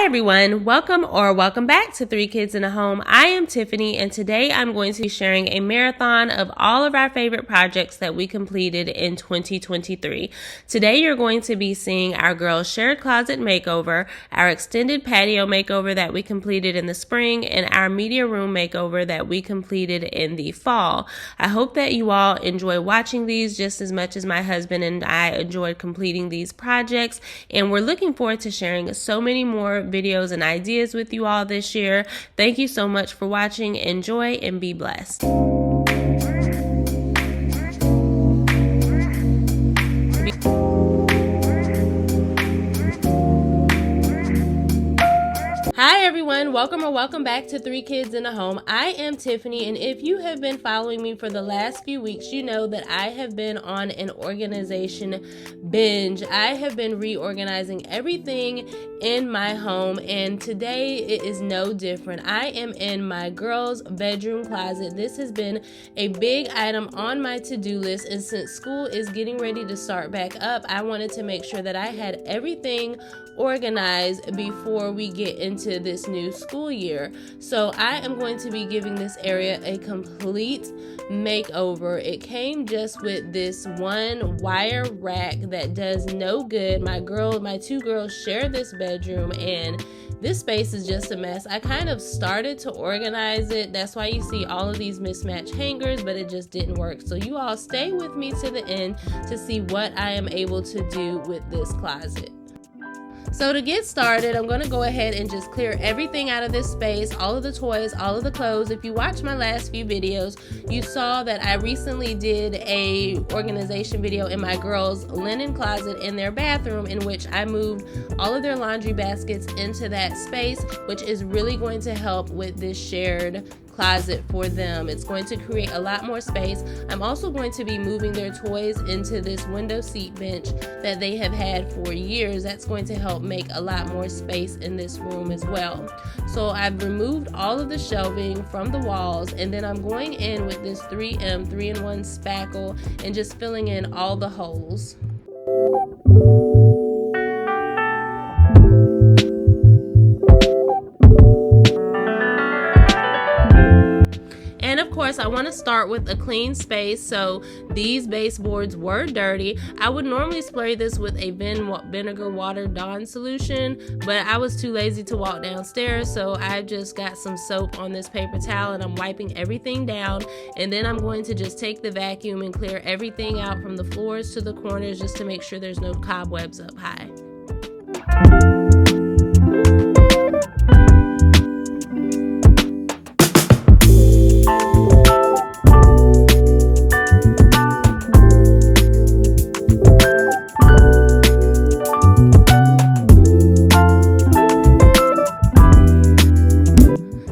everyone, welcome back to Three Kids in a Home. I am Tiffany, and today I'm going to be sharing a marathon of all of our favorite projects that we completed in 2023. Today you're going to be seeing our girls' shared closet makeover, our extended patio makeover that we completed in the spring, and our media room makeover that we completed in the fall. I hope that you all enjoy watching these just as much as my husband and I enjoyed completing these projects, and we're looking forward to sharing so many more videos and ideas with you all this year. Thank you so much for watching. Enjoy and be blessed. Hi everyone, welcome back to Three Kids in a Home. I am Tiffany, and if you have been following me for the last few weeks, you know that I have been on an organization binge. I have been reorganizing everything in my home, and today it is no different. I am in my girls' bedroom closet. This has been a big item on my to-do list, and since school is getting ready to start back up, I wanted to make sure that I had everything organized before we get into this new school year. So I am going to be giving this area a complete makeover. It came just with this one wire rack that does no good. My two girls share this bedroom, and this space is just a mess. I kind of started to organize it. That's why you see all of these mismatched hangers, but it just didn't work. So you all stay with me to the end to see what I am able to do with this closet. So to get started, I'm going to go ahead and just clear everything out of this space, all of the toys, all of the clothes. If you watched my last few videos, you saw that I recently did a organization video in my girls' linen closet in their bathroom, in which I moved all of their laundry baskets into that space, which is really going to help with this shared closet for them. It's going to create a lot more space. I'm also going to be moving their toys into this window seat bench that they have had for years. That's going to help make a lot more space in this room as well. So I've removed all of the shelving from the walls, and then I'm going in with this 3M 3-in-1 spackle and just filling in all the holes. And of course, I want to start with a clean space. So these baseboards were dirty. I would normally spray this with a vinegar water Dawn solution, but I was too lazy to walk downstairs, so I just got some soap on this paper towel and I'm wiping everything down. And then I'm going to just take the vacuum and clear everything out from the floors to the corners, just to make sure there's no cobwebs up high.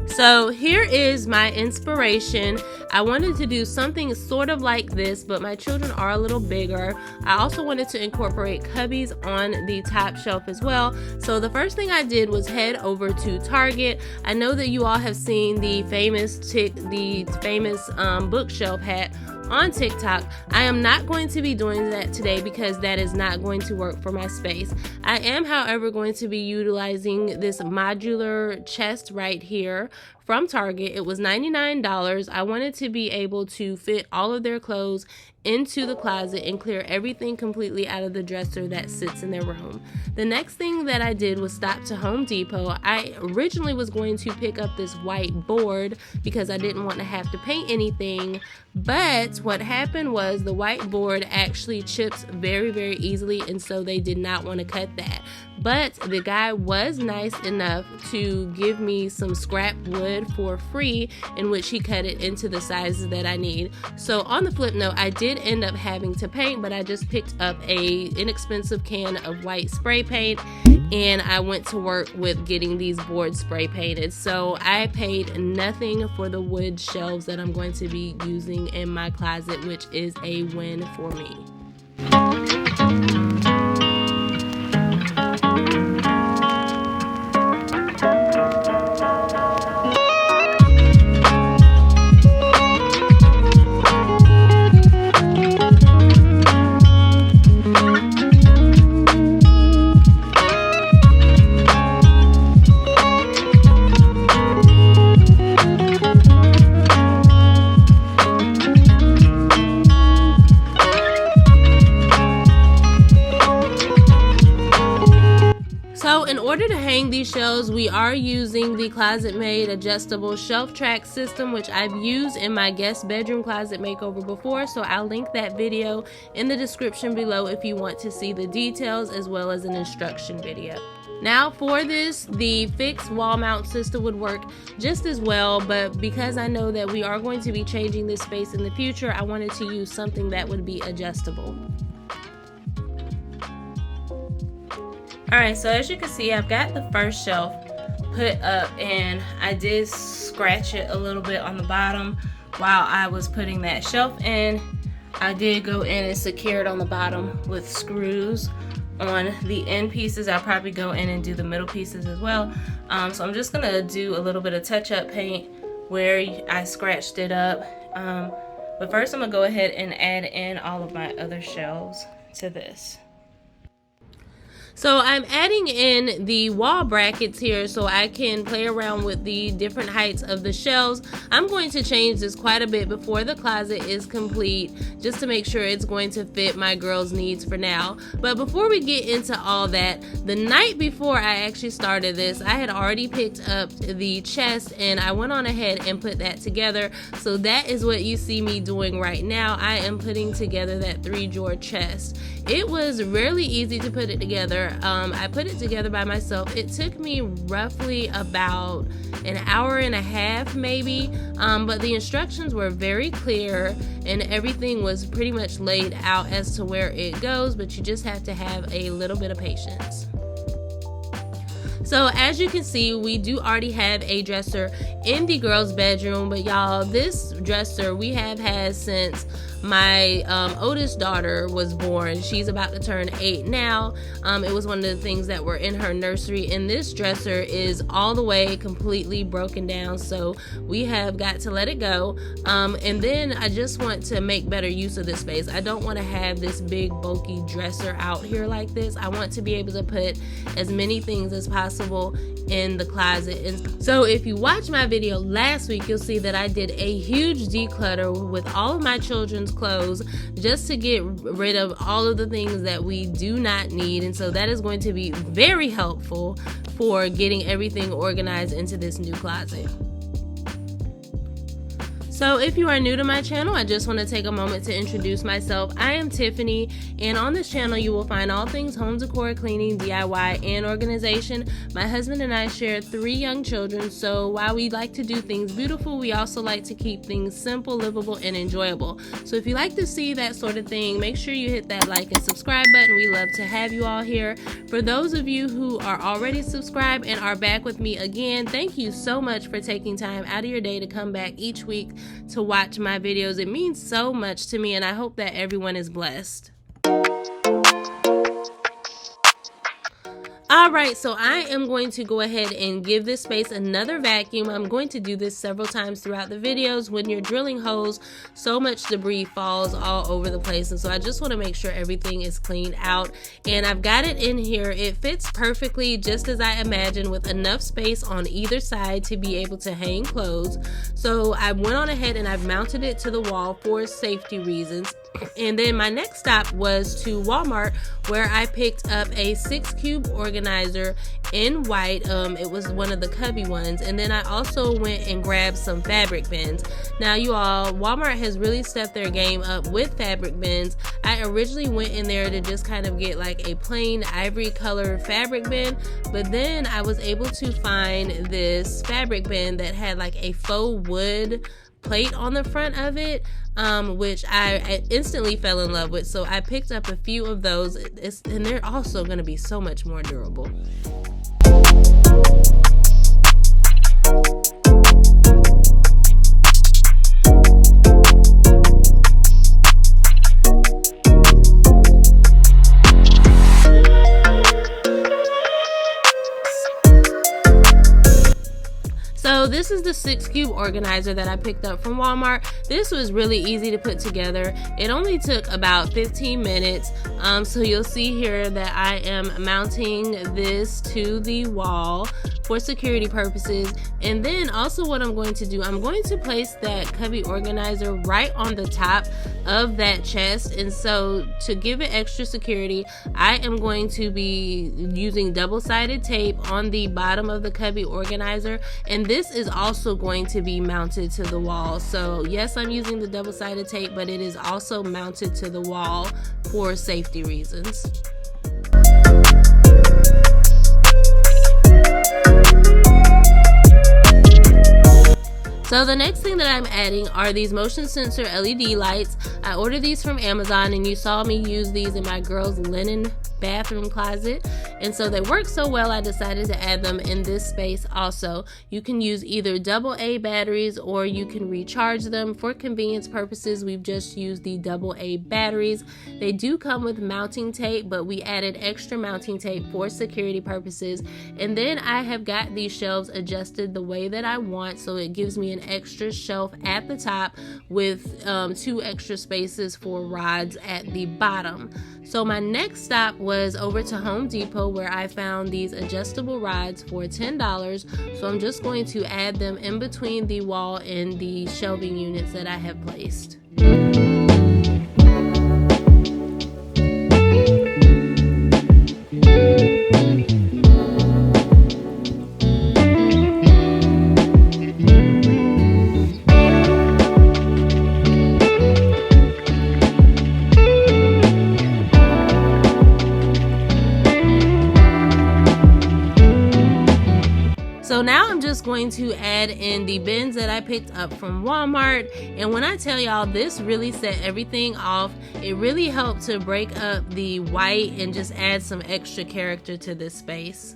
So here is my inspiration. I wanted to do something sort of like this, but my children are a little bigger. I also wanted to incorporate cubbies on the top shelf as well. So the first thing I did was head over to Target. I know that you all have seen the famous bookshelf hat on TikTok. I am not going to be doing that today because that is not going to work for my space. I am, however, going to be utilizing this modular chest right here from Target. It was $99. I wanted to be able to fit all of their clothes into the closet and clear everything completely out of the dresser that sits in their room. The next thing that I did was stop to Home Depot. I originally was going to pick up this white board because I didn't want to have to paint anything, but what happened was the white board actually chips very, very easily, and so they did not want to cut that. But the guy was nice enough to give me some scrap wood for free, in which he cut it into the sizes that I need. So on the flip note, I did end up having to paint, but I just picked up a inexpensive can of white spray paint, and I went to work with getting these boards spray painted. So I paid nothing for the wood shelves that I'm going to be using in my closet, which is a win for me. So in order to hang these shelves, we are using the Closet Made adjustable shelf track system, which I've used in my guest bedroom closet makeover before. So I'll link that video in the description below if you want to see the details as well as an instruction video. Now for this, the fixed wall mount system would work just as well, but because I know that we are going to be changing this space in the future, I wanted to use something that would be adjustable. Alright, so as you can see, I've got the first shelf put up, and I did scratch it a little bit on the bottom while I was putting that shelf in. I did go in and secure it on the bottom with screws on the end pieces. I'll probably go in and do the middle pieces as well. So I'm just gonna do a little bit of touch-up paint where I scratched it up. But first I'm gonna go ahead and add in all of my other shelves to this. So I'm adding in the wall brackets here so I can play around with the different heights of the shelves. I'm going to change this quite a bit before the closet is complete, just to make sure it's going to fit my girls' needs for now. But before we get into all that, the night before I actually started this, I had already picked up the chest and I went on ahead and put that together. So that is what you see me doing right now. I am putting together that 3-drawer chest. It was really easy to put it together. I put it together by myself. It took me roughly about an hour and a half maybe, but the instructions were very clear and everything was pretty much laid out as to where it goes, but you just have to have a little bit of patience. So as you can see, we do already have a dresser in the girls' bedroom, but y'all, this dresser we have had since my oldest daughter was born. She's about to turn 8 now. It was one of the things that were in her nursery, and this dresser is all the way completely broken down, so we have got to let it go. And then I just want to make better use of this space. I don't want to have this big bulky dresser out here like this. I want to be able to put as many things as possible in the closet. And so if you watched my video last week, you'll see that I did a huge declutter with all of my children's clothes just to get rid of all of the things that we do not need, and so that is going to be very helpful for getting everything organized into this new closet. So if you are new to my channel, I just want to take a moment to introduce myself. I am Tiffany, and on this channel you will find all things home decor, cleaning, DIY, and organization. My husband and I share 3 young children, so while we like to do things beautiful, we also like to keep things simple, livable, and enjoyable. So if you like to see that sort of thing, make sure you hit that like and subscribe button. We love to have you all here. For those of you who are already subscribed and are back with me again, thank you so much for taking time out of your day to come back each week to watch my videos. It means so much to me, and I hope that everyone is blessed. Alright, so I am going to go ahead and give this space another vacuum. I'm going to do this several times throughout the videos. When you're drilling holes, so much debris falls all over the place, and so I just want to make sure everything is cleaned out. And I've got it in here. It fits perfectly, just as I imagined, with enough space on either side to be able to hang clothes. So I went on ahead and I've mounted it to the wall for safety reasons. And then my next stop was to Walmart, where I picked up a 6-cube organizer in white. It was one of the cubby ones. And then I also went and grabbed some fabric bins. Now you all, Walmart has really stepped their game up with fabric bins. I originally went in there to just kind of get like a plain ivory color fabric bin, but then I was able to find this fabric bin that had like a faux wood plate on the front of it, which I instantly fell in love with. So I picked up a few of those, and they're also going to be so much more durable. So this is the 6-cube organizer that I picked up from Walmart. This was really easy to put together. It only took about 15 minutes. So you'll see here that I am mounting this to the wall for security purposes. And then also what I'm going to do, I'm going to place that cubby organizer right on the top of that chest. And so to give it extra security, I am going to be using double-sided tape on the bottom of the cubby organizer, and this is also going to be mounted to the wall. So yes, I'm using the double-sided tape, but it is also mounted to the wall for safety reasons. So the next thing that I'm adding are these motion sensor LED lights. I ordered these from Amazon, and you saw me use these in my girls' linen bathroom closet, and so they work so well I decided to add them in this space also. You can use either AA batteries or you can recharge them. For convenience purposes, we've just used the AA batteries. They do come with mounting tape, but we added extra mounting tape for security purposes. And then I have got these shelves adjusted the way that I want, so it gives me an extra shelf at the top with 2 extra spaces for rods at the bottom. So my next stop was over to Home Depot, where I found these adjustable rods for $10. So I'm just going to add them in between the wall and the shelving units that I have placed. So now I'm just going to add in the bins that I picked up from Walmart, and when I tell y'all, this really set everything off. It really helped to break up the white and just add some extra character to this space.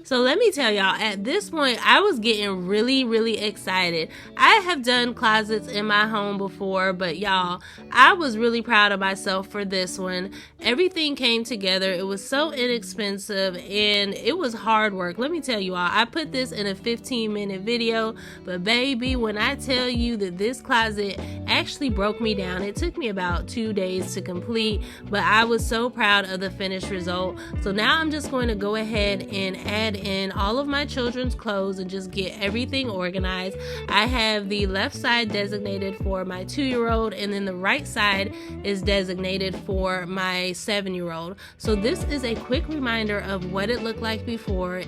So let me tell y'all, at this point, I was getting really excited. I have done closets in my home before, but y'all, I was really proud of myself for this one. Everything came together. It was so inexpensive, and it was hard work. Let me tell you all, I put this in a 15-minute video, but baby, when I tell you that this closet actually broke me down, it took me about 2 days to complete, but I was so proud of the finished result. So now I'm just going to go ahead and add in all of my children's clothes and just get everything organized. I have the left side designated for my 2-year-old, and then the right side is designated for my 7-year-old. So this is a quick reminder of what it looked like before.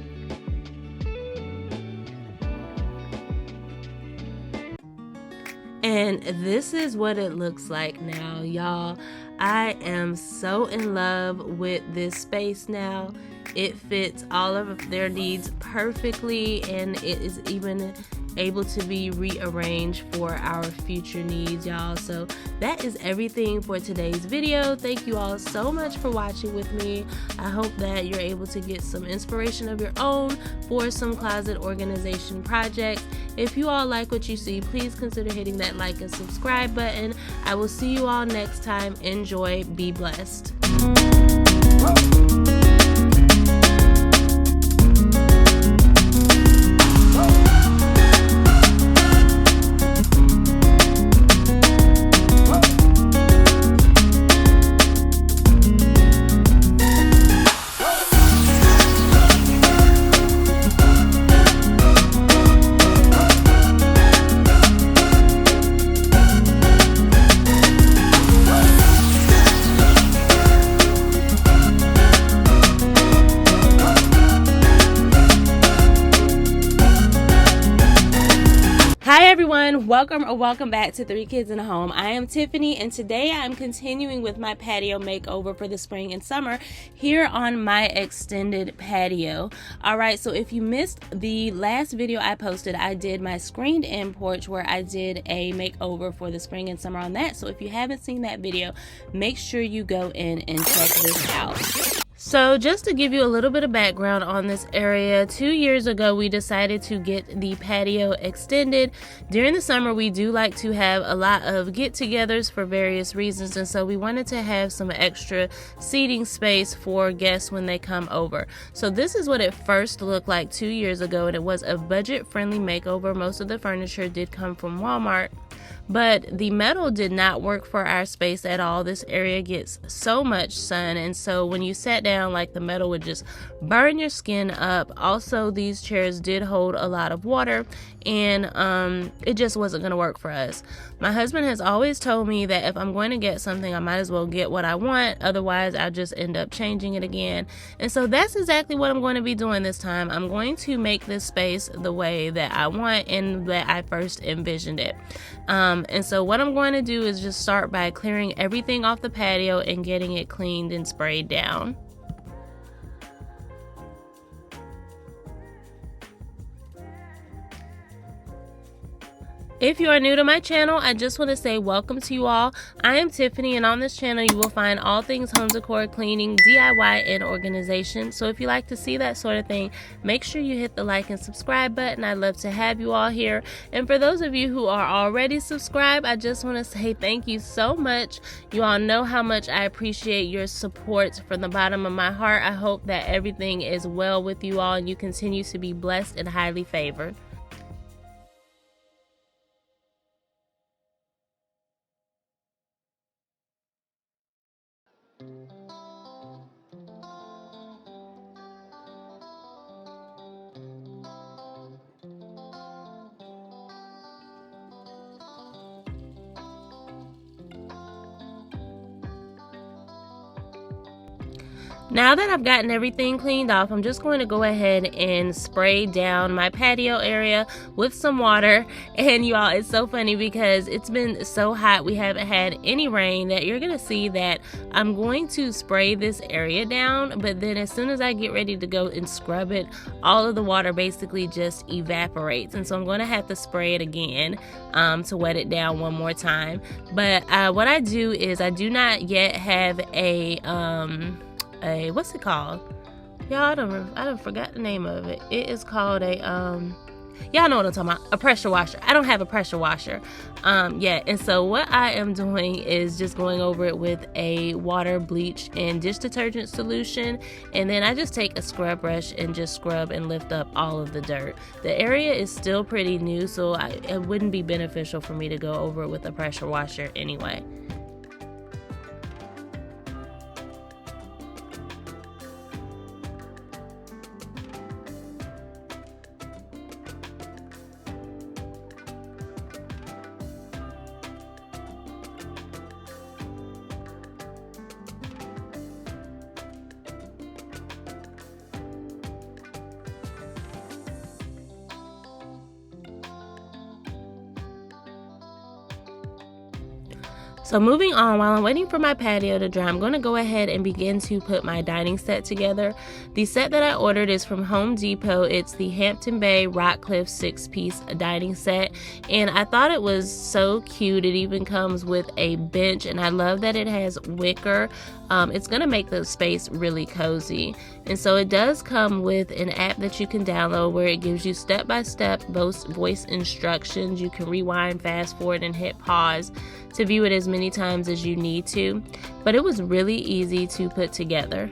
And this is what it looks like now, y'all. I am so in love with this space now. It fits all of their needs perfectly, and it is even able to be rearranged for our future needs, y'all. So that is everything for today's video. Thank you all so much for watching with me. I hope that you're able to get some inspiration of your own for some closet organization projects. If you all like what you see, please consider hitting that like and subscribe button. I will see you all next time. Enjoy, be blessed. Hi everyone, welcome back to 3 Kids in a Home. I am Tiffany, and today I'm continuing with my patio makeover for the spring and summer here on my extended patio. Alright, so if you missed the last video I posted, I did my screened in porch where I did a makeover for the spring and summer on that. So if you haven't seen that video, make sure you go in and check this out. So just to give you a little bit of background on this area, 2 years ago we decided to get the patio extended. During the summer we do like to have a lot of get-togethers for various reasons, and so we wanted to have some extra seating space for guests when they come over. So this is what it first looked like 2 years ago, and it was a budget-friendly makeover. Most of the furniture did come from Walmart. But the metal did not work for our space at all. This area gets so much sun, and so when you sat down, like, the metal would just burn your skin up. Also, these chairs did hold a lot of water, and it just wasn't going to work for us. My husband has always told me that if I'm going to get something, I might as well get what I want, otherwise I'll just end up changing it again. And so that's exactly what I'm going to be doing this time. I'm going to make this space the way that I want and that I first envisioned it. And so what I'm going to do is just start by clearing everything off the patio and getting it cleaned and sprayed down. If you are new to my channel, I just want to say welcome to you all. I am Tiffany, and on this channel you will find all things home decor, cleaning, DIY, and organization. So if you like to see that sort of thing, make sure you hit the like and subscribe button. I'd love to have you all here. And for those of you who are already subscribed, I just want to say thank you so much. You all know how much I appreciate your support from the bottom of my heart. I hope that everything is well with you all and you continue to be blessed and highly favored. Now that I've gotten everything cleaned off, I'm just going to go ahead and spray down my patio area with some water. And you all, it's so funny because it's been so hot, we haven't had any rain, that you're gonna see that I'm going to spray this area down, but then as soon as I get ready to go and scrub it, all of the water basically just evaporates. And so I'm going to have to spray it again to wet it down one more time. But what I do is I do not yet have a what's it called? Y'all, I don't forgot the name of it. It is called a y'all know what I'm talking about, a pressure washer. I don't have a pressure washer yet. And so what I am doing is just going over it with a water, bleach, and dish detergent solution. And then I just take a scrub brush and just scrub and lift up all of the dirt. The area is still pretty new, so it wouldn't be beneficial for me to go over it with a pressure washer anyway. So moving on, while I'm waiting for my patio to dry, I'm going to go ahead and begin to put my dining set together. The set that I ordered is from Home Depot. It's the Hampton Bay Rockcliffe 6-piece dining set, and I thought it was so cute. It even comes with a bench, and I love that it has wicker. It's going to make the space really cozy. And so it does come with an app that you can download where it gives you step-by-step voice instructions. You can rewind, fast forward, and hit pause to view it as many times as you need to. But it was really easy to put together.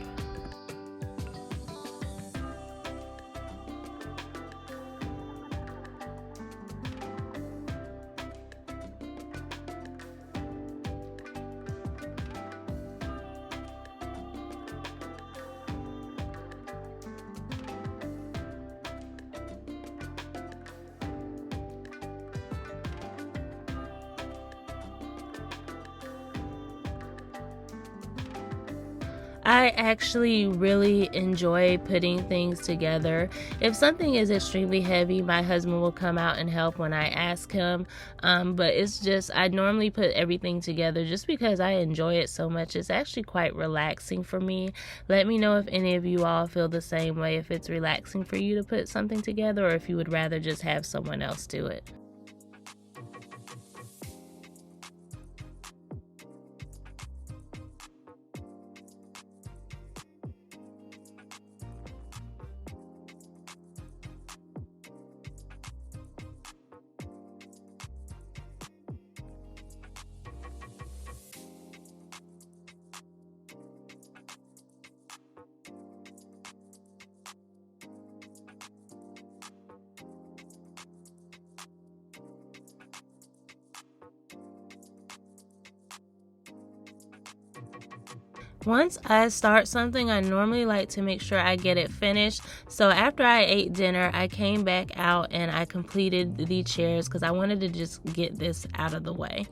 I actually really enjoy putting things together. If something is extremely heavy, my husband will come out and help when I ask him. But it's just, I normally put everything together just because I enjoy it so much. It's actually quite relaxing for me. Let me know if any of you all feel the same way, if it's relaxing for you to put something together, or if you would rather just have someone else do it. Once I start something, I normally like to make sure I get it finished. So after I ate dinner, I came back out and I completed the chairs because I wanted to just get this out of the way.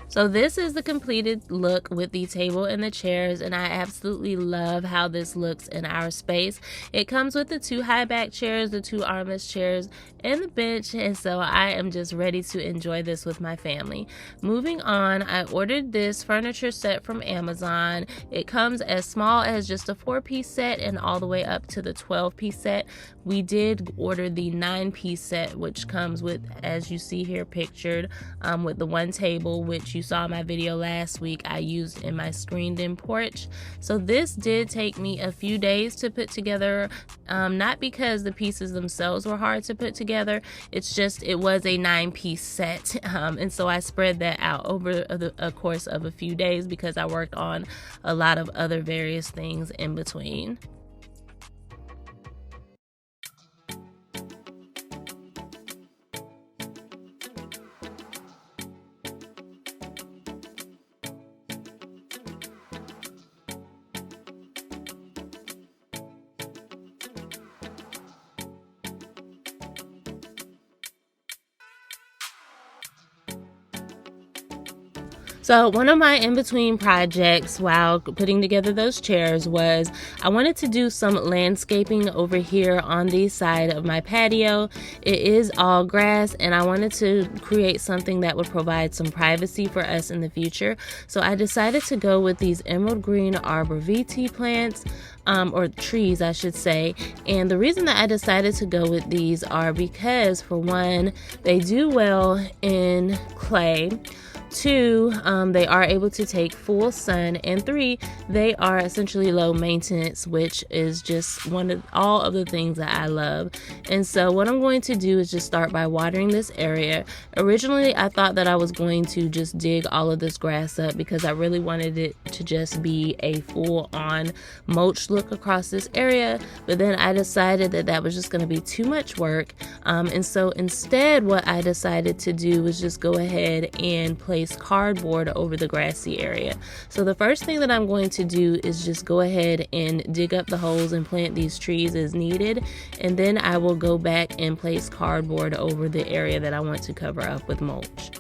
So this is the completed look with the table and the chairs, and I absolutely love how this looks in our space. It comes with the 2 high back chairs, the 2 armless chairs, and the bench, and so I am just ready to enjoy this with my family. Moving on, I ordered this furniture set from Amazon. It comes as small as just a 4-piece set and all the way up to the 12-piece set. We did order the 9-piece set, which comes with, as you see here pictured, with the 1 table, which you saw in my video last week I used in my screened-in porch. So this did take me a few days to put together, not because the pieces themselves were hard to put together, it's just it was a 9-piece set, and so I spread that out over a course of a few days because I worked on a lot of other various things in between. So one of my in-between projects while putting together those chairs was I wanted to do some landscaping over here on the side of my patio. It is all grass and I wanted to create something that would provide some privacy for us in the future. So I decided to go with these emerald green arbor vitae plants, or trees I should say. And the reason that I decided to go with these are because, for one, they do well in clay. 2, they are able to take full sun, and 3, they are essentially low maintenance, which is just all of the things that I love. And so what I'm going to do is just start by watering this area. Originally, I thought that I was going to just dig all of this grass up because I really wanted it to just be a full-on mulch look across this area, but then I decided that that was just going to be too much work. And so instead, what I decided to do was just go ahead and place cardboard over the grassy area. So the first thing that I'm going to do is just go ahead and dig up the holes and plant these trees as needed, and then I will go back and place cardboard over the area that I want to cover up with mulch.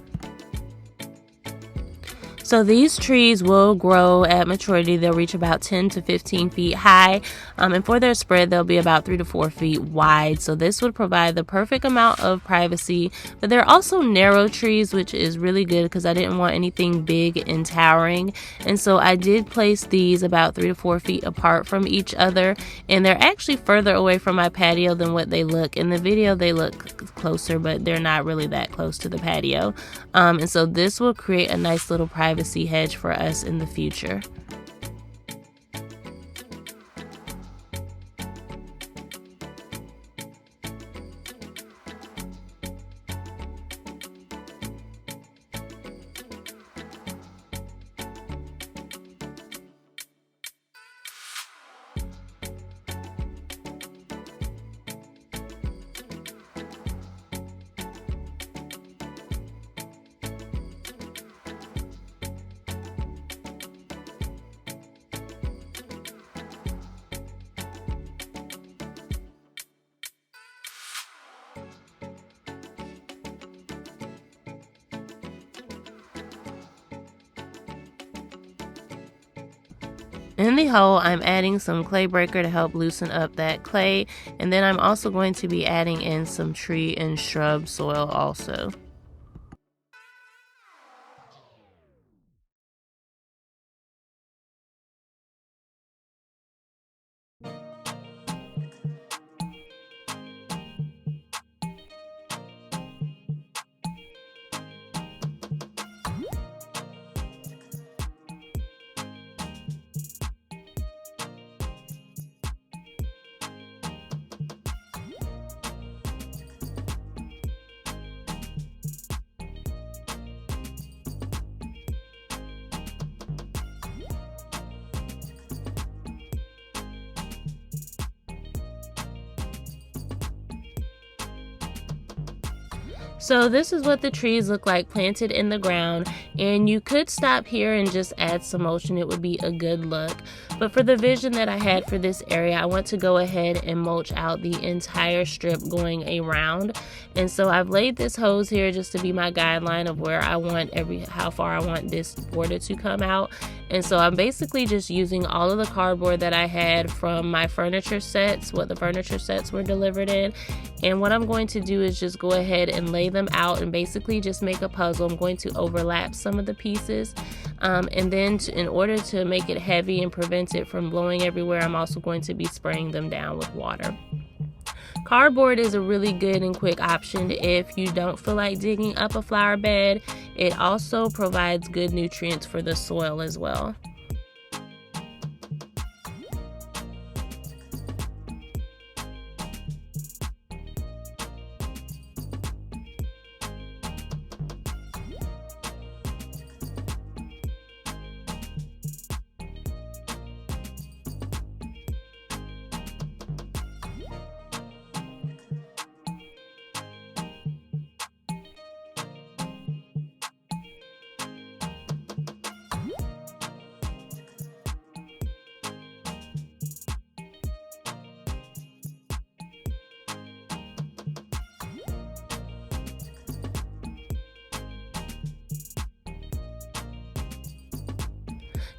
So these trees will grow at maturity. They'll reach about 10 to 15 feet high, and for their spread, they'll be about 3 to 4 feet wide. So this would provide the perfect amount of privacy, but they're also narrow trees, which is really good because I didn't want anything big and towering. And so I did place these about 3 to 4 feet apart from each other, and they're actually further away from my patio than what they look. In the video, they look closer, but they're not really that close to the patio. And so this will create a nice little privacy hedge for us in the future. In the hole, I'm adding some clay breaker to help loosen up that clay, and then I'm also going to be adding in some tree and shrub soil also. So this is what the trees look like planted in the ground, and you could stop here and just add some mulch and it would be a good look. But for the vision that I had for this area, I want to go ahead and mulch out the entire strip going around. And so I've laid this hose here just to be my guideline of where I want how far I want this border to come out. And so I'm basically just using all of the cardboard that I had from my furniture sets, what the furniture sets were delivered in. And what I'm going to do is just go ahead and lay them out and basically just make a puzzle. I'm going to overlap some of the pieces. And then in order to make it heavy and prevent it from blowing everywhere, I'm also going to be spraying them down with water. Cardboard is a really good and quick option if you don't feel like digging up a flower bed. It also provides good nutrients for the soil as well.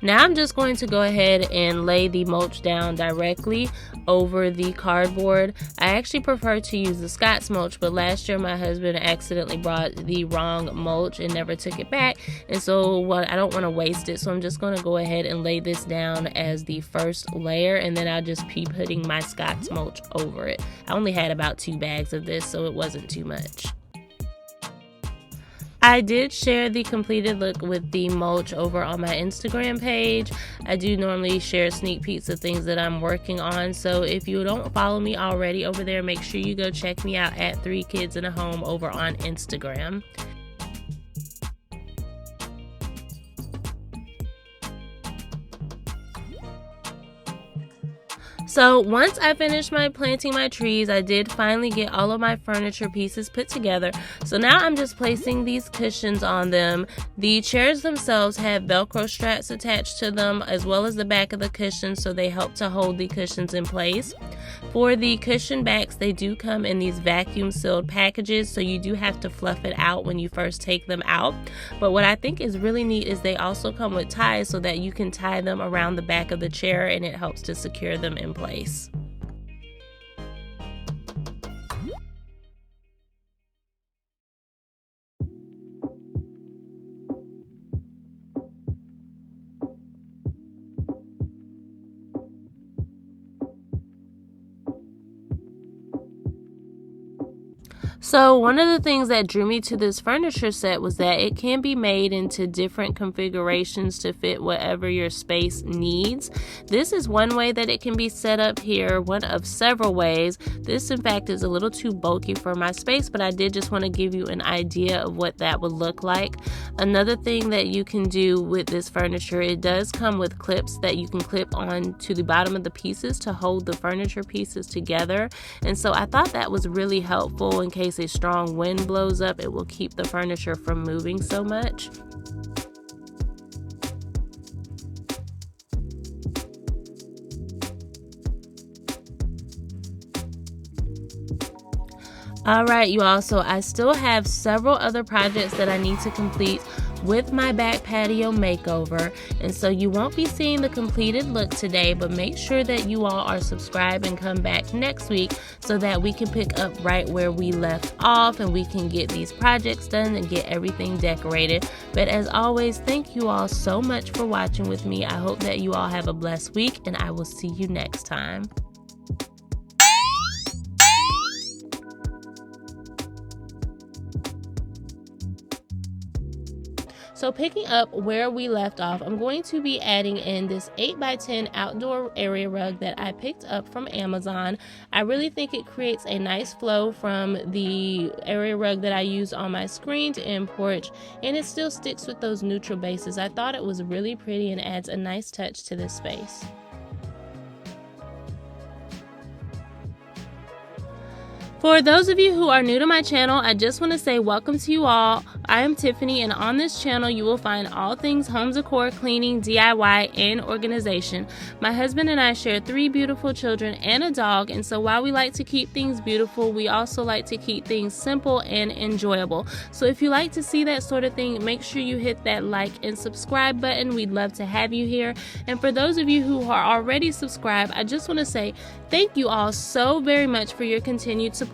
Now I'm just going to go ahead and lay the mulch down directly over the cardboard. I actually prefer to use the Scott's mulch, but last year my husband accidentally brought the wrong mulch and never took it back, and so I don't want to waste it, so I'm just going to go ahead and lay this down as the first layer, and then I'll just be putting my Scott's mulch over it. I only had about 2 bags of this, so it wasn't too much. I did share the completed look with the mulch over on my Instagram page. I do normally share sneak peeks of things that I'm working on, so if you don't follow me already over there, make sure you go check me out at 3 Kids in a Home over on Instagram. So once I finished planting my trees, I did finally get all of my furniture pieces put together. So now I'm just placing these cushions on them. The chairs themselves have Velcro straps attached to them, as well as the back of the cushions, so they help to hold the cushions in place. For the cushion backs, they do come in these vacuum sealed packages, so you do have to fluff it out when you first take them out. But what I think is really neat is they also come with ties so that you can tie them around the back of the chair, and it helps to secure them in place. So one of the things that drew me to this furniture set was that it can be made into different configurations to fit whatever your space needs. This is one way that it can be set up here, one of several ways. This in fact is a little too bulky for my space, but I did just want to give you an idea of what that would look like. Another thing that you can do with this furniture, it does come with clips that you can clip on to the bottom of the pieces to hold the furniture pieces together. And so I thought that was really helpful in case a strong wind blows up. It will keep the furniture from moving so much. Alright, you all, so I still have several other projects that I need to complete with my back patio makeover, and so you won't be seeing the completed look today, but make sure that you all are subscribed and come back next week so that we can pick up right where we left off and we can get these projects done and get everything decorated. But as always, thank you all so much for watching with me. I hope that you all have a blessed week, and I will see you next time. So picking up where we left off, I'm going to be adding in this 8x10 outdoor area rug that I picked up from Amazon. I really think it creates a nice flow from the area rug that I used on my screen and porch, and it still sticks with those neutral bases. I thought it was really pretty and adds a nice touch to this space. For those of you who are new to my channel, I just want to say welcome to you all. I am Tiffany, and on this channel you will find all things home decor, cleaning, DIY, and organization. My husband and I share 3 beautiful children and a dog, and so while we like to keep things beautiful, we also like to keep things simple and enjoyable. So if you like to see that sort of thing, make sure you hit that like and subscribe button. We'd love to have you here. And for those of you who are already subscribed, I just want to say thank you all so very much for your continued support.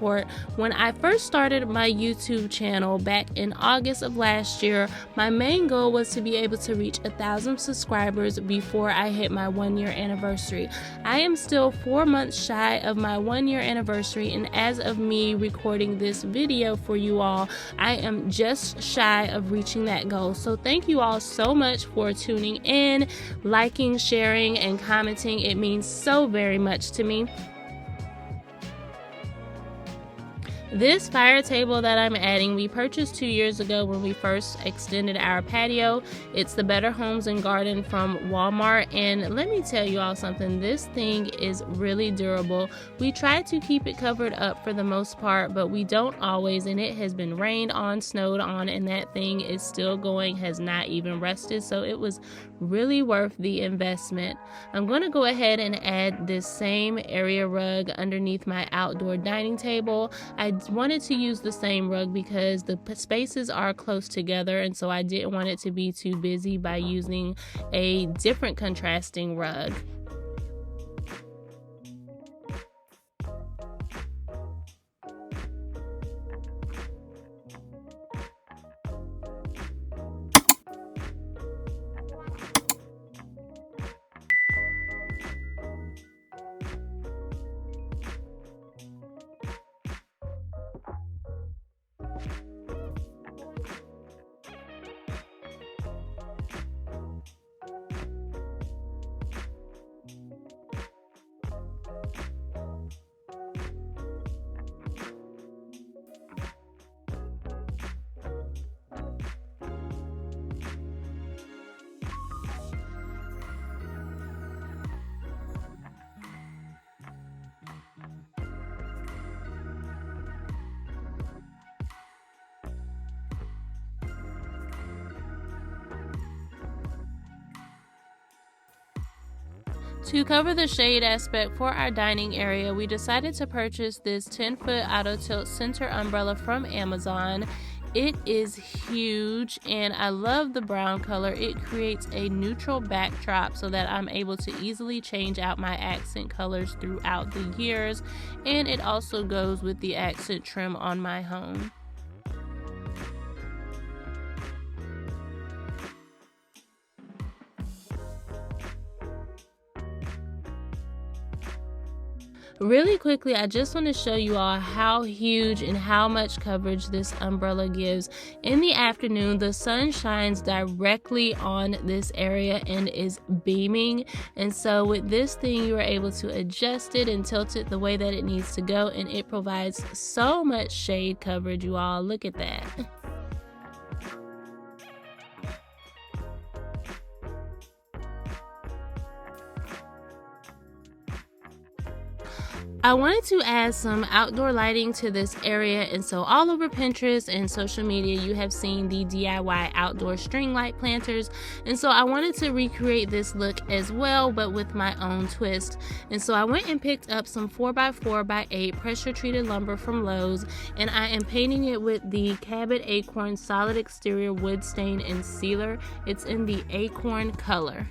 When I first started my YouTube channel back in August of last year, my main goal was to be able to reach 1,000 subscribers before I hit my 1-year anniversary. I am still 4 months shy of my 1-year anniversary, and as of me recording this video for you all, I am just shy of reaching that goal. So thank you all so much for tuning in, liking, sharing, and commenting. It means so very much to me. This fire table that I'm adding, we purchased 2 years ago when we first extended our patio. It's the Better Homes and Garden from Walmart, and let me tell you all something, this thing is really durable. We try to keep it covered up for the most part, but we don't always, and it has been rained on, snowed on, and that thing is still going, has not even rusted, so it was really worth the investment. I'm going to go ahead and add this same area rug underneath my outdoor dining table. I wanted to use the same rug because the spaces are close together, and so I didn't want it to be too busy by using a different contrasting rug. To cover the shade aspect for our dining area, we decided to purchase this 10-foot auto tilt center umbrella from Amazon. It is huge, and I love the brown color. It creates a neutral backdrop so that I'm able to easily change out my accent colors throughout the years, and it also goes with the accent trim on my home. Really quickly, I just want to show you all how huge and how much coverage this umbrella gives. In the afternoon, the sun shines directly on this area and is beaming, and so with this thing you are able to adjust it and tilt it the way that it needs to go, and it provides so much shade coverage, you all. Look at that. I wanted to add some outdoor lighting to this area, and so all over Pinterest and social media you have seen the DIY outdoor string light planters, and so I wanted to recreate this look as well, but with my own twist. And so I went and picked up some 4x4x8 pressure treated lumber from Lowe's, and I am painting it with the Cabot Acorn solid exterior wood stain and sealer. It's in the acorn color.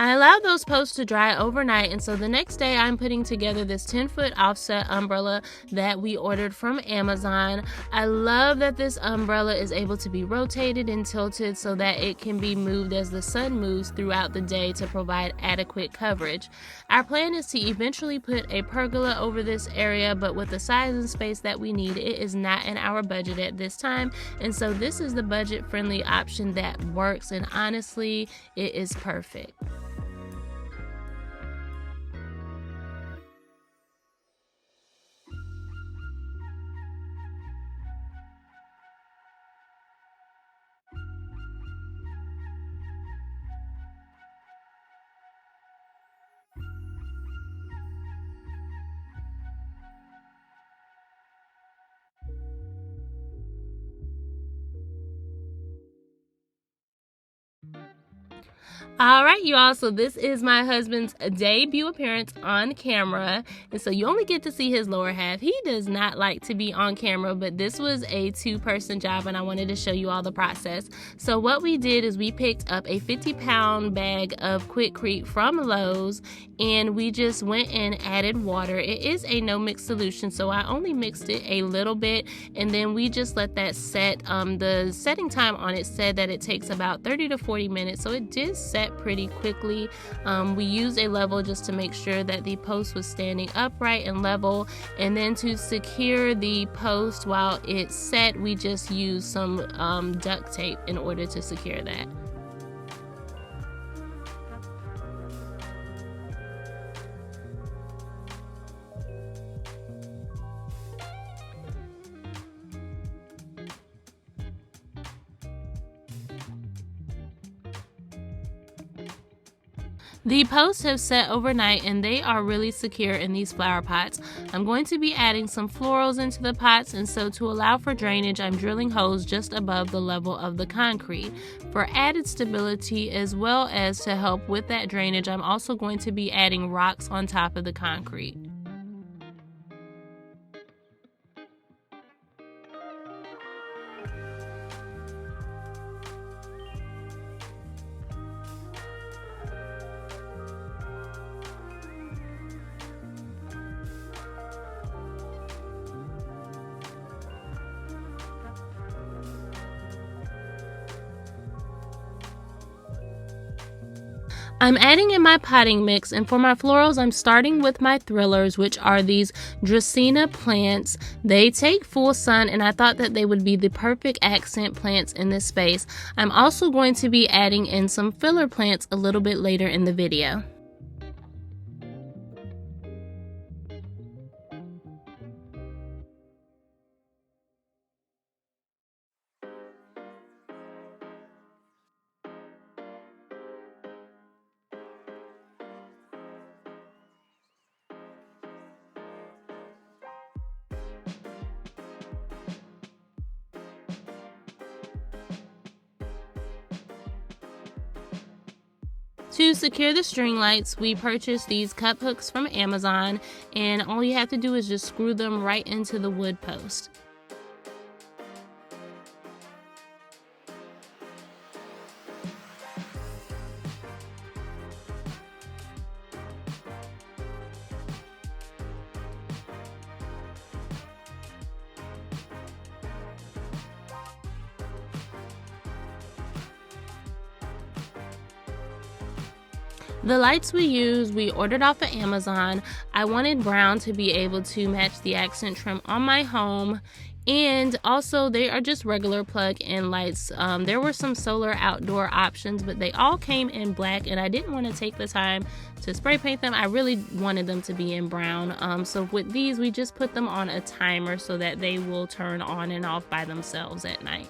I allowed those posts to dry overnight, and so the next day I'm putting together this 10-foot offset umbrella that we ordered from Amazon. I love that this umbrella is able to be rotated and tilted so that it can be moved as the sun moves throughout the day to provide adequate coverage. Our plan is to eventually put a pergola over this area, but with the size and space that we need, it is not in our budget at this time, and so this is the budget-friendly option that works, and honestly, it is perfect. All right, you all, so this is my husband's debut appearance on camera, and so you only get to see his lower half. He does not like to be on camera, but this was a two-person job, and I wanted to show you all the process. So what we did is we picked up a 50-pound bag of Quikrete from Lowe's, and we just went and added water. It is a no-mix solution, so I only mixed it a little bit, and then we just let that set. The setting time on it said that it takes about 30 to 40 minutes, so it did set pretty quickly. We used a level just to make sure that the post was standing upright and level, and then to secure the post while it's set, we just used some duct tape in order to secure that. The posts have set overnight and they are really secure in these flower pots. I'm going to be adding some florals into the pots, and so to allow for drainage, I'm drilling holes just above the level of the concrete. For added stability as well as to help with that drainage, I'm also going to be adding rocks on top of the concrete. I'm adding in my potting mix, and for my florals, I'm starting with my thrillers, which are these Dracaena plants. They take full sun, and I thought that they would be the perfect accent plants in this space. I'm also going to be adding in some filler plants a little bit later in the video. To secure the string lights, we purchased these cup hooks from Amazon, and all you have to do is just screw them right into the wood post. The lights we ordered off of Amazon. I wanted brown to be able to match the accent trim on my home, and also they are just regular plug-in lights. There were some solar outdoor options, but they all came in black, and I didn't want to take the time to spray paint them. I really wanted them to be in brown. So with these, we just put them on a timer so that they will turn on and off by themselves at night.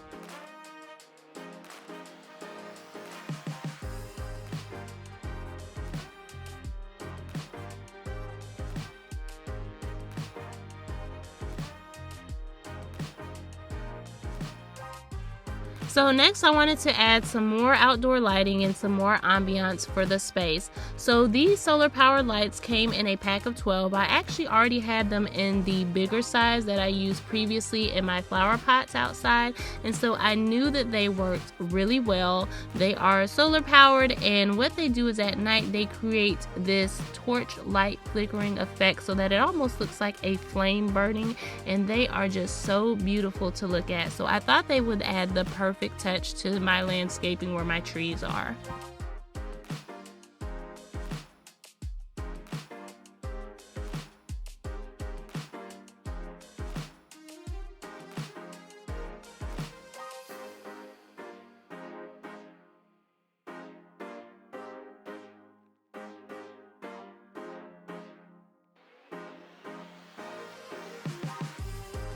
So next I wanted to add some more outdoor lighting and some more ambiance for the space. So these solar powered lights came in a pack of 12. I actually already had them in the bigger size that I used previously in my flower pots outside, and so I knew that they worked really well. They are solar powered, and what they do is at night they create this torch light flickering effect so that it almost looks like a flame burning, and they are just so beautiful to look at. So I thought they would add the perfect touch to my landscaping where my trees are.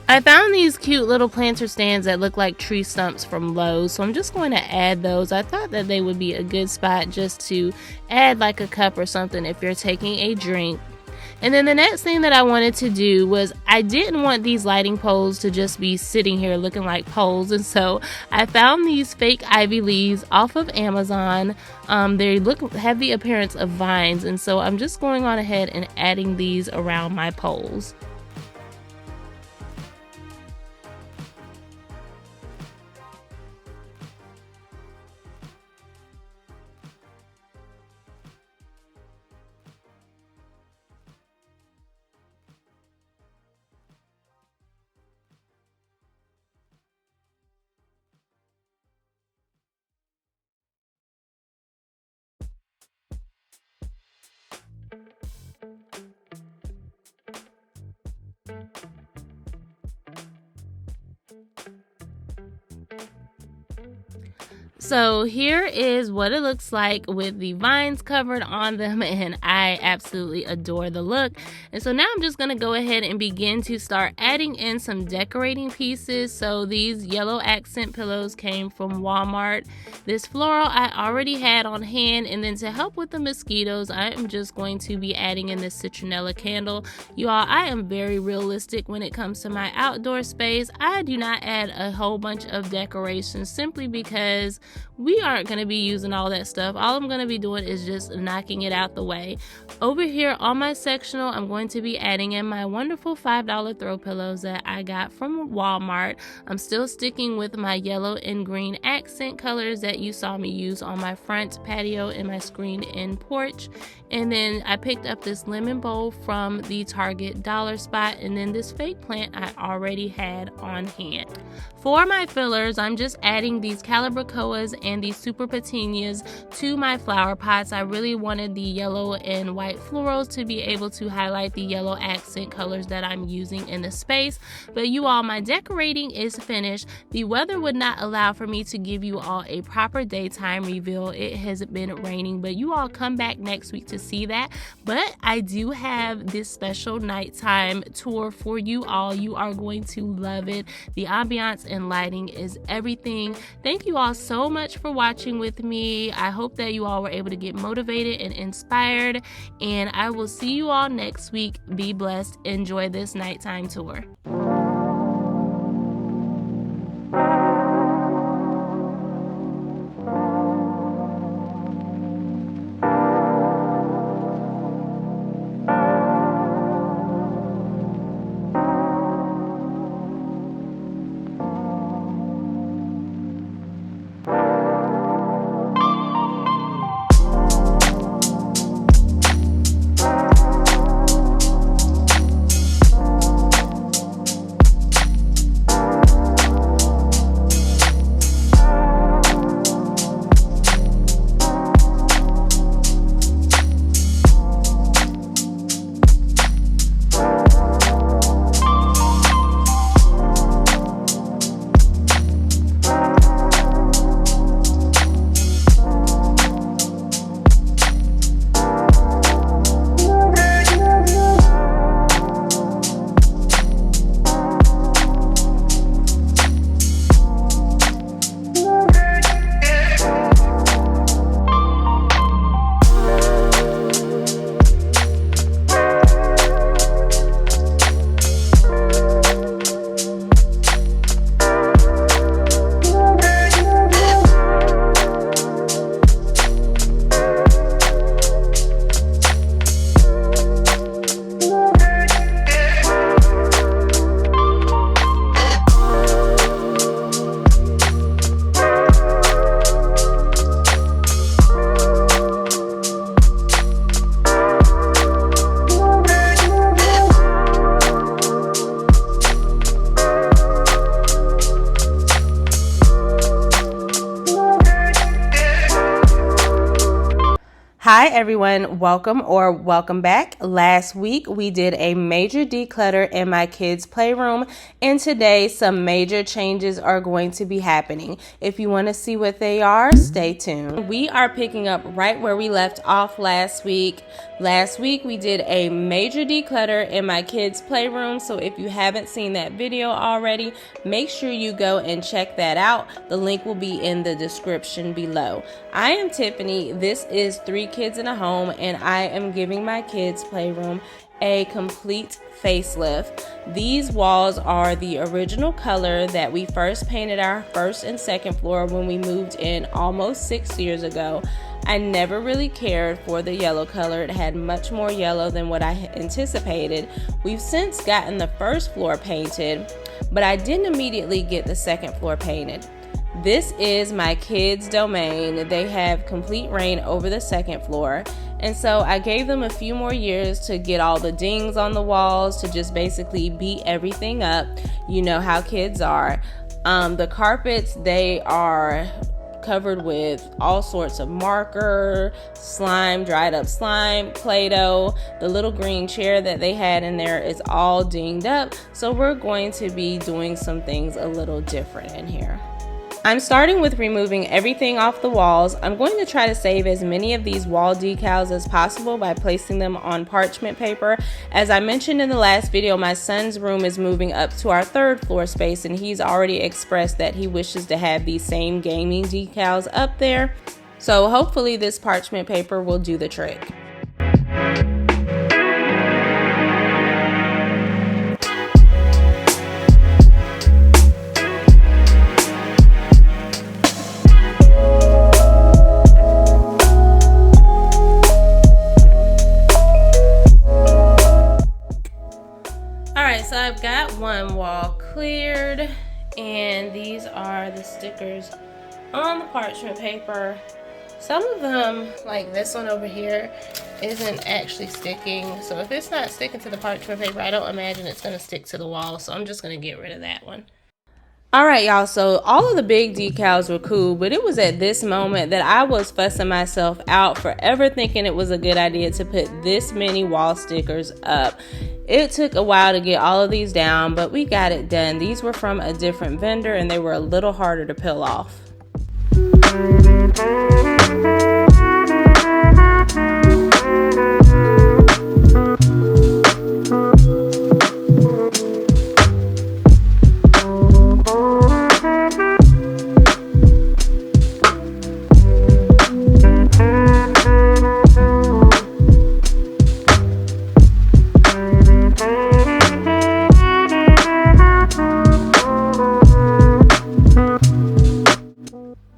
I found these cute little planter stands that look like tree stumps from Lowe's, so I'm just going to add those. I thought that they would be a good spot just to add like a cup or something if you're taking a drink. And then the next thing that I wanted to do was I didn't want these lighting poles to just be sitting here looking like poles, and so I found these fake ivy leaves off of Amazon. They have the appearance of vines, and so I'm just going on ahead and adding these around my poles. So here is what it looks like with the vines covered on them, and I absolutely adore the look. And so now I'm just going to go ahead and begin to start adding in some decorating pieces. So these yellow accent pillows came from Walmart. This floral I already had on hand, and then to help with the mosquitoes, I am just going to be adding in this citronella candle. You all, I am very realistic when it comes to my outdoor space. I do not add a whole bunch of decorations simply because we aren't going to be using all that stuff. All I'm going to be doing is just knocking it out the way. Over here on my sectional, I'm going to be adding in my wonderful $5 throw pillows that I got from Walmart. I'm still sticking with my yellow and green accent colors that you saw me use on my front patio and my screen and porch. And then I picked up this lemon bowl from the Target dollar spot, and then this fake plant I already had on hand. For my fillers, I'm just adding these calibrachoas and these super petunias to my flower pots. I really wanted the yellow and white florals to be able to highlight the yellow accent colors that I'm using in the space. But you all, my decorating is finished. The weather would not allow for me to give you all a proper daytime reveal. It has been raining, but you all come back next week to see that. But I do have this special nighttime tour for you all. You are going to love it. The ambiance and lighting is everything. Thank you all so much for watching with me. I hope that you all were able to get motivated and inspired, and I will see you all next week. Be blessed. Enjoy this nighttime tour. everyone, welcome back. Last week we did a major declutter in my kids' playroom, and today some major changes are going to be happening. If you want to see what they are, stay tuned. We are picking up right where we left off last week. Last week we did a major declutter in my kids' playroom, so if you haven't seen that video already, make sure you go and check that out. The link will be in the description below. I am Tiffany. This is 3 Kids in a Home, and I am giving my kids' playroom a complete facelift. These walls are the original color that we first painted our first and second floor when we moved in almost 6 years ago. I never really cared for the yellow color. It had much more yellow than what I anticipated. We've since gotten the first floor painted, but I didn't immediately get the second floor painted. This is my kids' domain. They have complete reign over the second floor. And so I gave them a few more years to get all the dings on the walls, to just basically beat everything up. You know how kids are. The carpets, they are covered with all sorts of marker, slime, dried up slime, Play-Doh. The little green chair that they had in there is all dinged up. So we're going to be doing some things a little different in here. I'm starting with removing everything off the walls. I'm going to try to save as many of these wall decals as possible by placing them on parchment paper. As I mentioned in the last video, my son's room is moving up to our 3rd floor space, and he's already expressed that he wishes to have these same gaming decals up there. So hopefully this parchment paper will do the trick. So I've got one wall cleared, and these are the stickers on the parchment paper. Some of them, like this one over here, isn't actually sticking. So if it's not sticking to the parchment paper, I don't imagine it's going to stick to the wall. So I'm just going to get rid of that one. Alright, y'all, so all of the big decals were cool, but it was at this moment that I was fussing myself out forever thinking it was a good idea to put this many wall stickers up. It took a while to get all of these down, but we got it done. These were from a different vendor, and they were a little harder to peel off.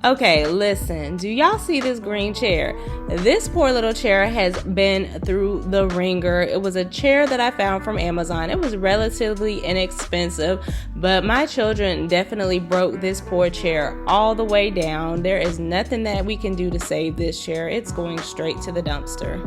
Okay, listen, do y'all see this green chair? This poor little chair has been through the ringer. It was a chair that I found from Amazon. It was relatively inexpensive, but my children definitely broke this poor chair all the way down. There is nothing that we can do to save this chair. It's going straight to the dumpster.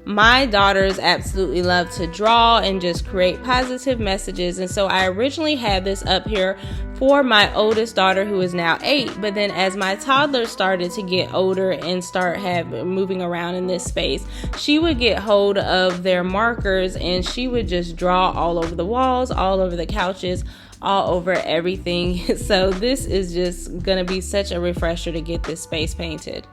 My daughters absolutely love to draw and just create positive messages, and so I originally had this up here for my oldest daughter, who is now 8, but then as my toddlers started to get older and start moving around in this space, she would get hold of their markers and she would just draw all over the walls, all over the couches, all over everything. So this is just gonna be such a refresher to get this space painted.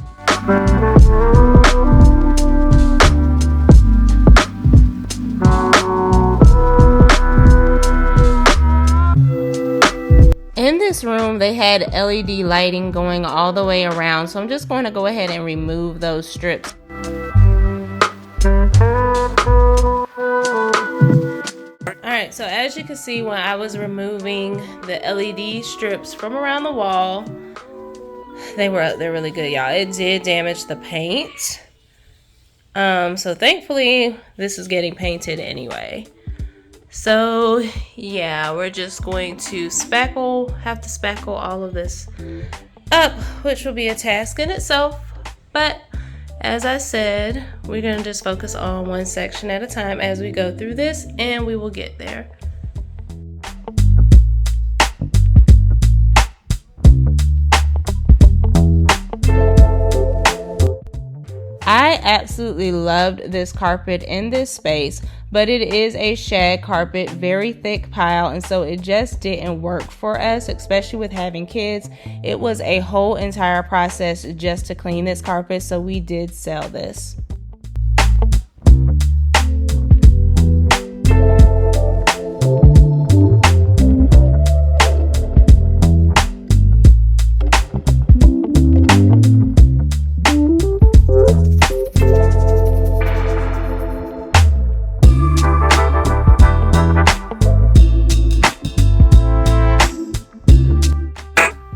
In this room, they had LED lighting going all the way around, so I'm just going to go ahead and remove those strips. Alright, so as you can see, when I was removing the LED strips from around the wall, they're really good, y'all. It did damage the paint. So thankfully, this is getting painted anyway. So yeah, we're just going to have to spackle all of this up, which will be a task in itself. But as I said, we're going to just focus on one section at a time as we go through this, and we will get there. I absolutely loved this carpet in this space, but it is a shag carpet, very thick pile, and so it just didn't work for us, especially with having kids. It was a whole entire process just to clean this carpet, so we did sell this.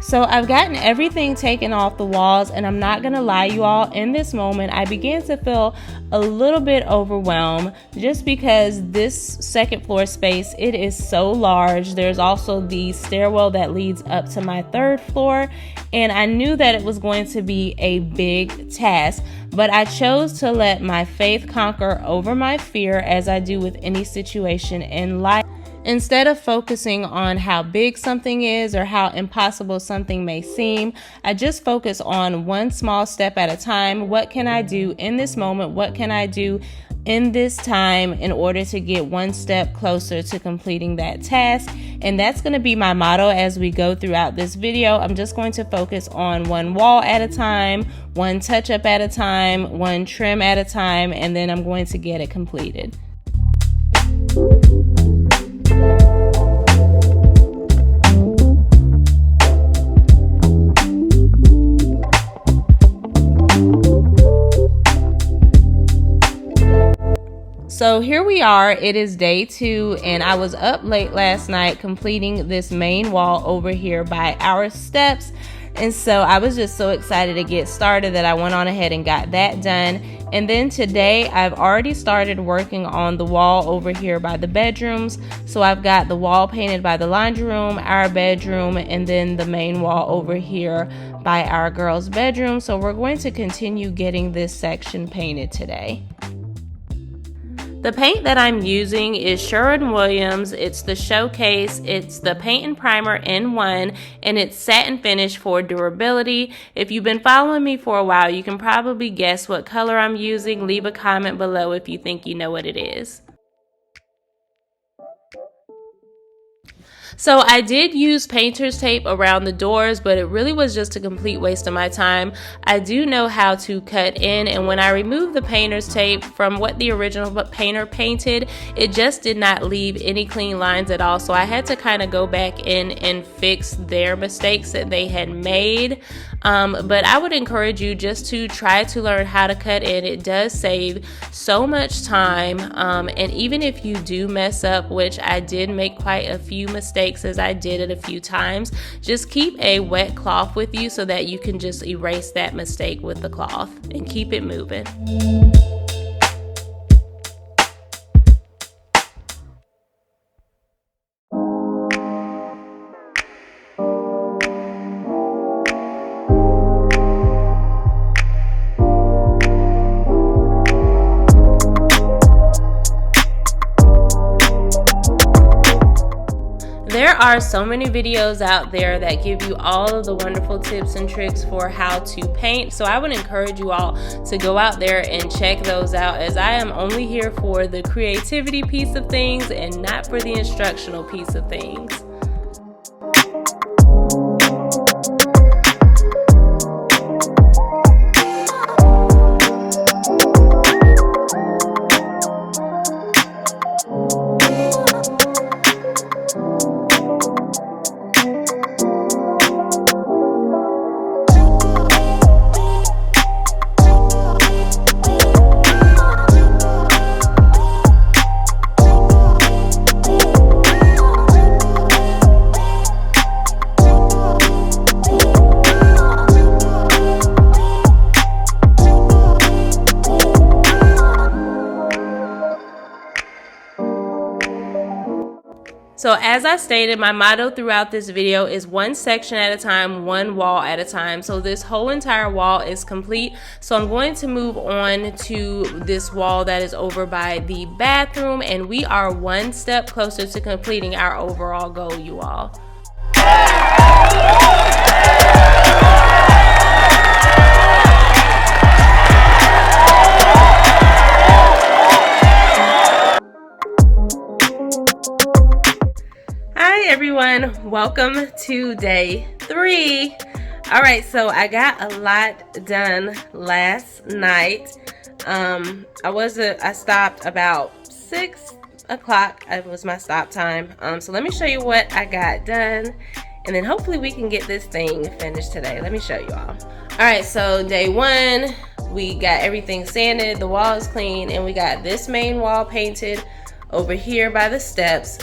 So I've gotten everything taken off the walls, and I'm not gonna lie, you all, in this moment I began to feel a little bit overwhelmed just because this second floor space, it is so large. There's also the stairwell that leads up to my third floor, and I knew that it was going to be a big task, but I chose to let my faith conquer over my fear, as I do with any situation in life. Instead of focusing on how big something is or how impossible something may seem, I just focus on one small step at a time. What can I do in this moment? What can I do in this time in order to get one step closer to completing that task? And that's going to be my motto as we go throughout this video. I'm just going to focus on one wall at a time, one touch up at a time, one trim at a time, and then I'm going to get it completed. So here we are, it is day 2, and I was up late last night completing this main wall over here by our steps. And so I was just so excited to get started that I went on ahead and got that done. And then today I've already started working on the wall over here by the bedrooms. So I've got the wall painted by the laundry room, our bedroom, and then the main wall over here by our girls' bedroom. So we're going to continue getting this section painted today. The paint that I'm using is Sherwin-Williams. It's the Showcase. It's the paint and primer in one, and it's satin finish for durability. If you've been following me for a while, you can probably guess what color I'm using. Leave a comment below if you think you know what it is. So I did use painter's tape around the doors, but it really was just a complete waste of my time. I do know how to cut in, and when I removed the painter's tape from what the original painter painted, it just did not leave any clean lines at all. So I had to kind of go back in and fix their mistakes that they had made. But I would encourage you just to try to learn how to cut in. It does save so much time, and even if you do mess up, which I did make quite a few mistakes as I did it a few times, just keep a wet cloth with you so that you can just erase that mistake with the cloth and keep it moving. There are so many videos out there that give you all of the wonderful tips and tricks for how to paint. So I would encourage you all to go out there and check those out, as I am only here for the creativity piece of things and not for the instructional piece of things. So as I stated, my motto throughout this video is one section at a time, one wall at a time. So this whole entire wall is complete. So I'm going to move on to this wall that is over by the bathroom, and we are one step closer to completing our overall goal, you all. welcome to day 3. All right, so I got a lot done last night. I stopped about 6 o'clock. It was my stop time. So let me show you what I got done, and then hopefully we can get this thing finished today. Let me show you all. All right, so day 1, we got everything sanded, the wall is clean, and we got this main wall painted over here by the steps.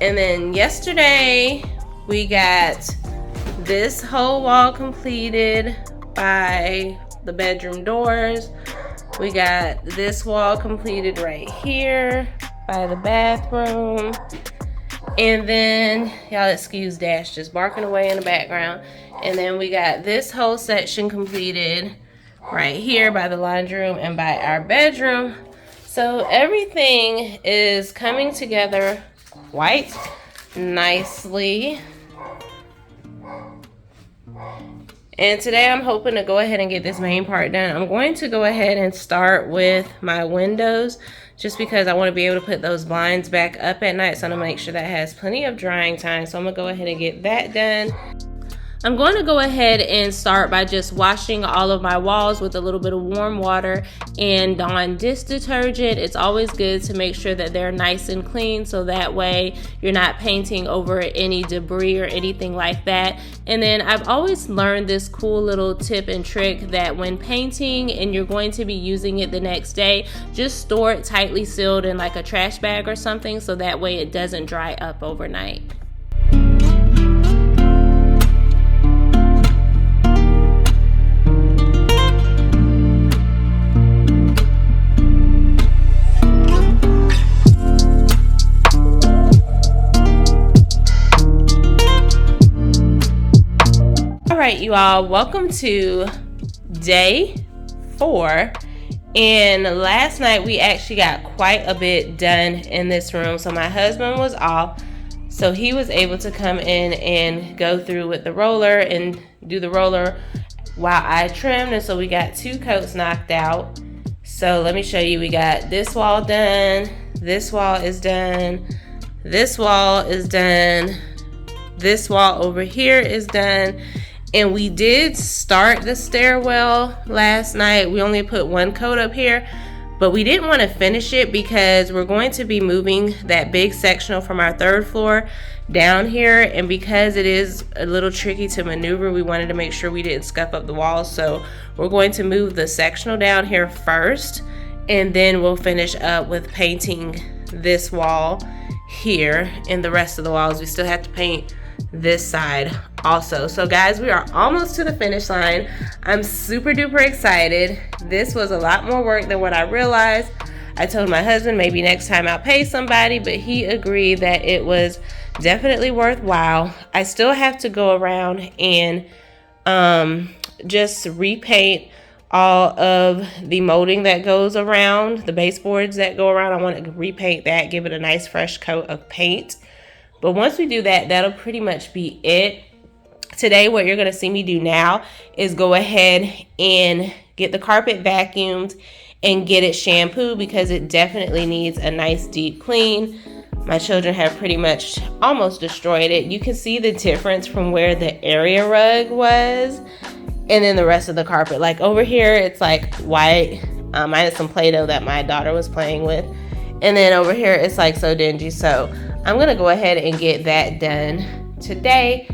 And then yesterday we got this whole wall completed by the bedroom doors. We got this wall completed right here by the bathroom. And then, y'all excuse Dash just barking away in the background. And then we got this whole section completed right here by the laundry room and by our bedroom. So everything is coming together quite nicely. And today I'm hoping to go ahead and get this main part done. I'm going to go ahead and start with my windows just because I want to be able to put those blinds back up at night. So I'm going to make sure that has plenty of drying time. So I'm going to go ahead and get that done. I'm going to go ahead and start by just washing all of my walls with a little bit of warm water and Dawn dish detergent. It's always good to make sure that they're nice and clean so that way you're not painting over any debris or anything like that. And then I've always learned this cool little tip and trick that when painting and you're going to be using it the next day, just store it tightly sealed in like a trash bag or something so that way it doesn't dry up overnight. Alright, you all, welcome to day 4. And last night we actually got quite a bit done in this room. So my husband was off, so he was able to come in and go through with the roller and do the roller while I trimmed. And so we got 2 coats knocked out. So let me show you. We got this wall done, this wall is done, this wall is done, this wall over here is done. And we did start the stairwell last night. We only put 1 coat up here, but we didn't want to finish it because we're going to be moving that big sectional from our 3rd floor down here. And because it is a little tricky to maneuver, we wanted to make sure we didn't scuff up the walls. So we're going to move the sectional down here first, and then we'll finish up with painting this wall here and the rest of the walls. We still have to paint this side also. So guys, we are almost to the finish line. I'm super duper excited. This was a lot more work than what I realized. I told my husband maybe next time I'll pay somebody, but he agreed that it was definitely worthwhile. I still have to go around and just repaint all of the molding that goes around, the baseboards that go around. I want to repaint that, give it a nice fresh coat of paint. But once we do that, that'll pretty much be it. Today, what you're going to see me do now is go ahead and get the carpet vacuumed and get it shampooed because it definitely needs a nice deep clean. My children have pretty much almost destroyed it. You can see the difference from where the area rug was and then the rest of the carpet. Like over here, it's like white, minus some Play-Doh that my daughter was playing with. And then over here, it's like so dingy. So I'm going to go ahead and get that done today.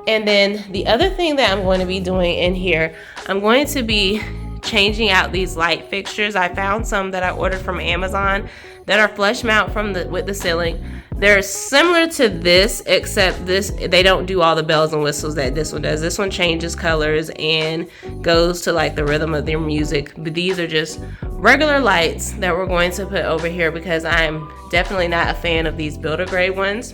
And then the other thing that I'm going to be doing in here, I'm going to be changing out these light fixtures. I found some that I ordered from Amazon that are flush mount with the ceiling. They're similar to this, except they don't do all the bells and whistles that this one does. This one changes colors and goes to like the rhythm of their music. But these are just regular lights that we're going to put over here because I'm definitely not a fan of these builder grade ones.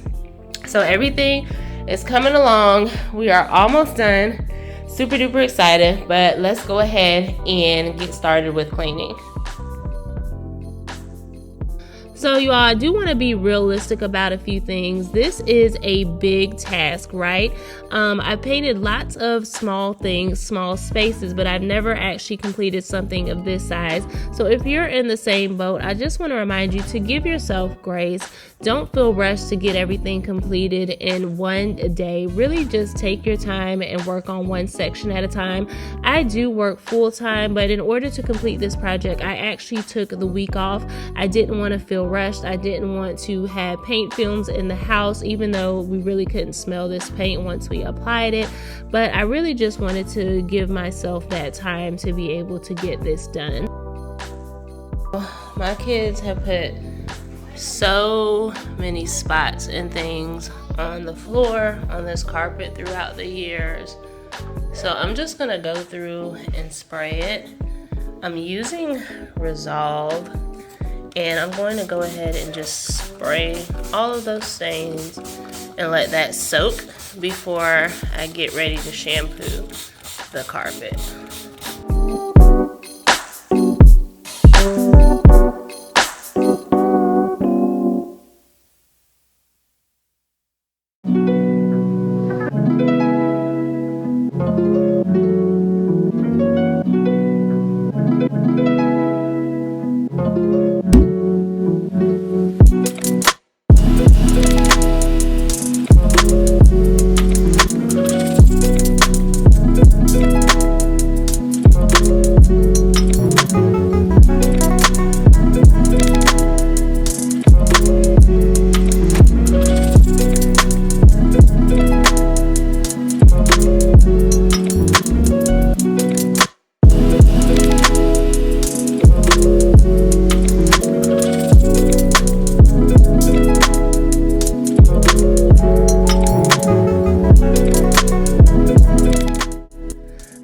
So everything is coming along. We are almost done. Super duper excited, but let's go ahead and get started with cleaning. So you all, I do want to be realistic about a few things. This is a big task, right? I painted lots of small things, small spaces, but I've never actually completed something of this size. So if you're in the same boat, I just want to remind you to give yourself grace. Don't feel rushed to get everything completed in one day. Really just take your time and work on one section at a time. I do work full time, but in order to complete this project, I actually took the week off. I didn't want to feel rushed. I didn't want to have paint films in the house, even though we really couldn't smell this paint once we applied it. But I really just wanted to give myself that time to be able to get this done. My kids have put so many spots and things on the floor, on this carpet throughout the years. So I'm just gonna go through and spray it. I'm using Resolve, and I'm going to go ahead and just spray all of those stains and let that soak before I get ready to shampoo the carpet.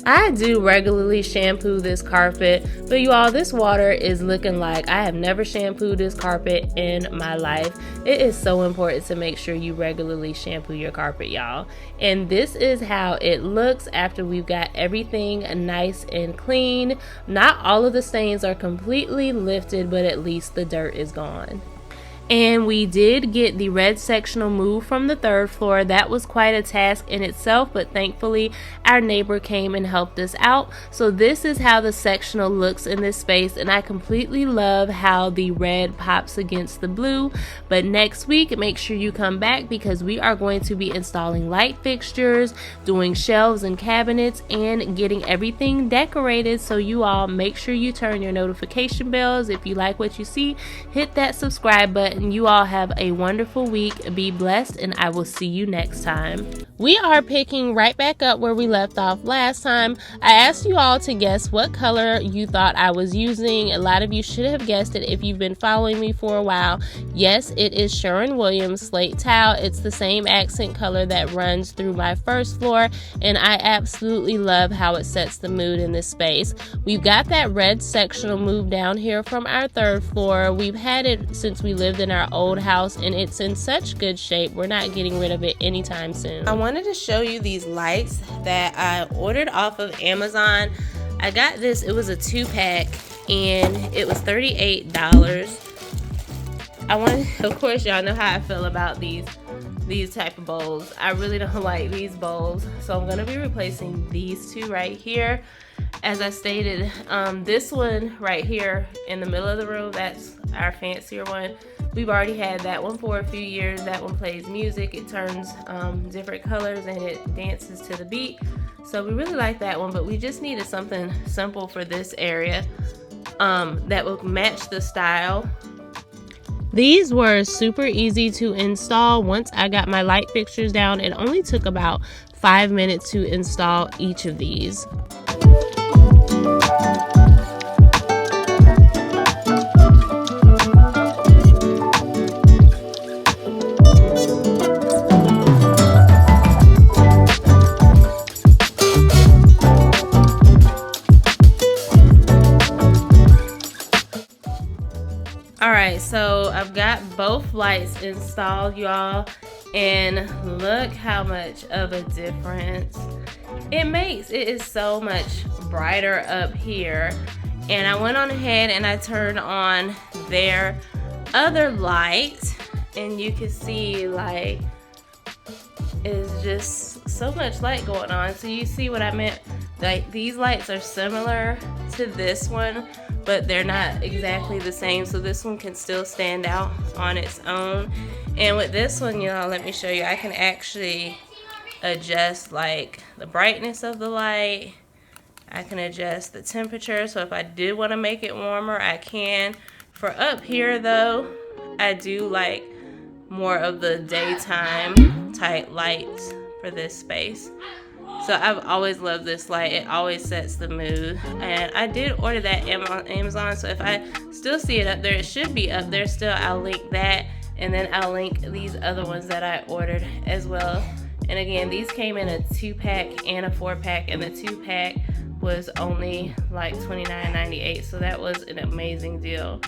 I do regularly shampoo this carpet, but you all, this water is looking like I have never shampooed this carpet in my life. It is so important to make sure you regularly shampoo your carpet, y'all. And this is how it looks after we've got everything nice and clean. Not all of the stains are completely lifted, but at least the dirt is gone. And we did get the red sectional moved from the third floor. That was quite a task in itself, but thankfully our neighbor came and helped us out. So this is how the sectional looks in this space, and I completely love how the red pops against the blue. But next week, make sure you come back because we are going to be installing light fixtures, doing shelves and cabinets, and getting everything decorated. So you all make sure you turn your notification bells. If you like what you see, hit that subscribe button. You all have a wonderful week. Be blessed, and I will see you next time. We are picking right back up where we left off last time. I asked you all to guess what color you thought I was using. A lot of you should have guessed it if you've been following me for a while. Yes, it is Sherwin-Williams slate tile. It's the same accent color that runs through my first floor, and I absolutely love how it sets the mood in this space. We've got that red sectional moved down here from our third floor. We've had it since we lived in our old house, and it's in such good shape. We're not getting rid of it anytime soon. I wanted to show you these lights that I ordered off of Amazon. I got this, it was a 2-pack, and it was $38. Of course, y'all know how I feel about these type of bowls. I really don't like these bowls, so I'm gonna be replacing these two right here. As I stated, this one right here in the middle of the room, that's our fancier one. We've already had that one for a few years. That one plays music. It turns different colors and it dances to the beat. So we really like that one, but we just needed something simple for this area that will match the style. These were super easy to install. Once I got my light fixtures down, it only took about 5 minutes to install each of these. Alright, so I've got both lights installed, y'all, and look how much of a difference it makes. It is so much brighter up here, and I went on ahead and I turned on their other light, and you can see like it's just so much light going on. So you see what I meant? Like these lights are similar to this one, but they're not exactly the same. So this one can still stand out on its own. And with this one, y'all, let me show you. I can actually adjust like the brightness of the light. I can adjust the temperature. So if I do want to make it warmer, I can. For up here though, I do like more of the daytime type lights for this space. So I've always loved this light. It always sets the mood. And I did order that on Amazon. So if I still see it up there, it should be up there still. I'll link that. And then I'll link these other ones that I ordered as well. And again, these came in a 2-pack and a 4-pack. And the 2-pack was only like $29.98. So that was an amazing deal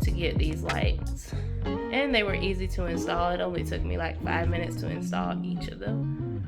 to get these lights. And they were easy to install. It only took me like 5 minutes to install each of them.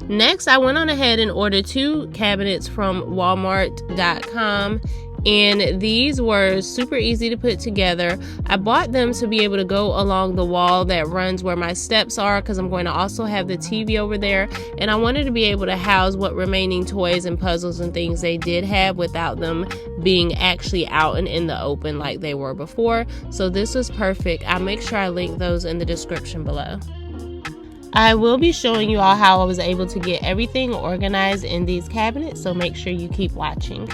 Next, I went on ahead and ordered 2 cabinets from Walmart.com. And these were super easy to put together. I bought them to be able to go along the wall that runs where my steps are, because I'm going to also have the TV over there. And I wanted to be able to house what remaining toys and puzzles and things they did have without them being actually out and in the open like they were before. So this was perfect. I'll make sure I link those in the description below. I will be showing you all how I was able to get everything organized in these cabinets, so make sure you keep watching.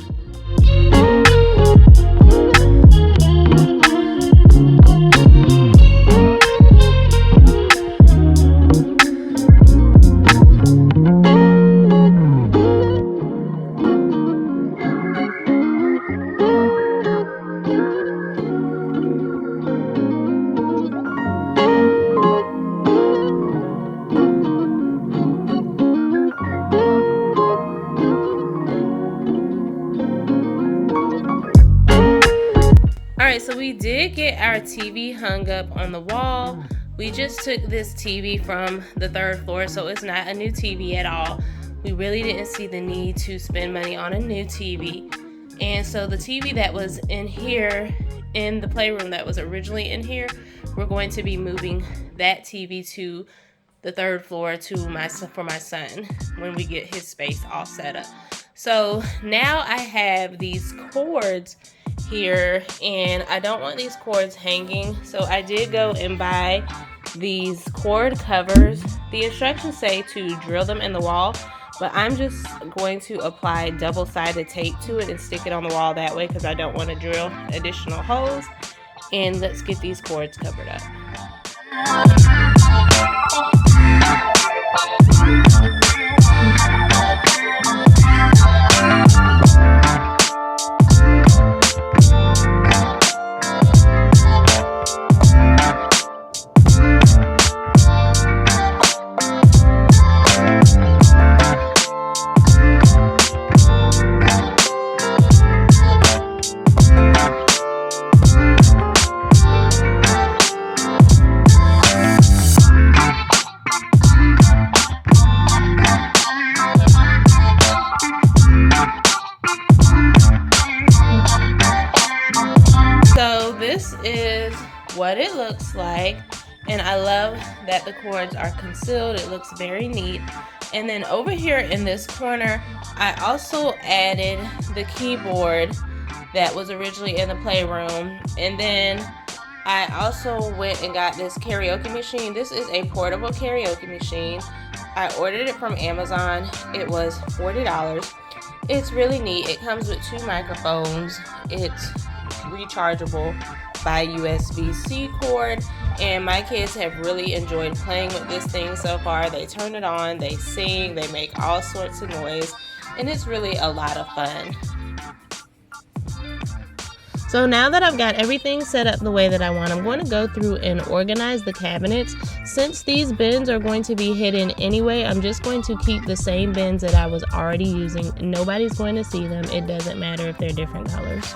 Alright, so we did get our TV hung up on the wall. We just took this TV from the 3rd floor, so it's not a new TV at all. We really didn't see the need to spend money on a new TV. And so the TV that was in here, in the playroom that was originally in here, we're going to be moving that TV to the 3rd floor for my son when we get his space all set up. So now I have these cords here, and I don't want these cords hanging, so I did go and buy these cord covers. The instructions say to drill them in the wall, but I'm just going to apply double-sided tape to it and stick it on the wall that way because I don't want to drill additional holes. And let's get these cords covered up. This is what it looks like, and I love that the cords are concealed. It looks very neat. And then over here in this corner, I also added the keyboard that was originally in the playroom. And then I also went and got this karaoke machine. This is a portable karaoke machine. I ordered it from Amazon. It was $40. It's really neat. It comes with 2 microphones. It's rechargeable by USB-C cord, and my kids have really enjoyed playing with this thing so far. They turn it on, they sing, they make all sorts of noise, and it's really a lot of fun. So now that I've got everything set up the way that I want, I'm going to go through and organize the cabinets. Since these bins are going to be hidden anyway, I'm just going to keep the same bins that I was already using. Nobody's going to see them. It doesn't matter if they're different colors.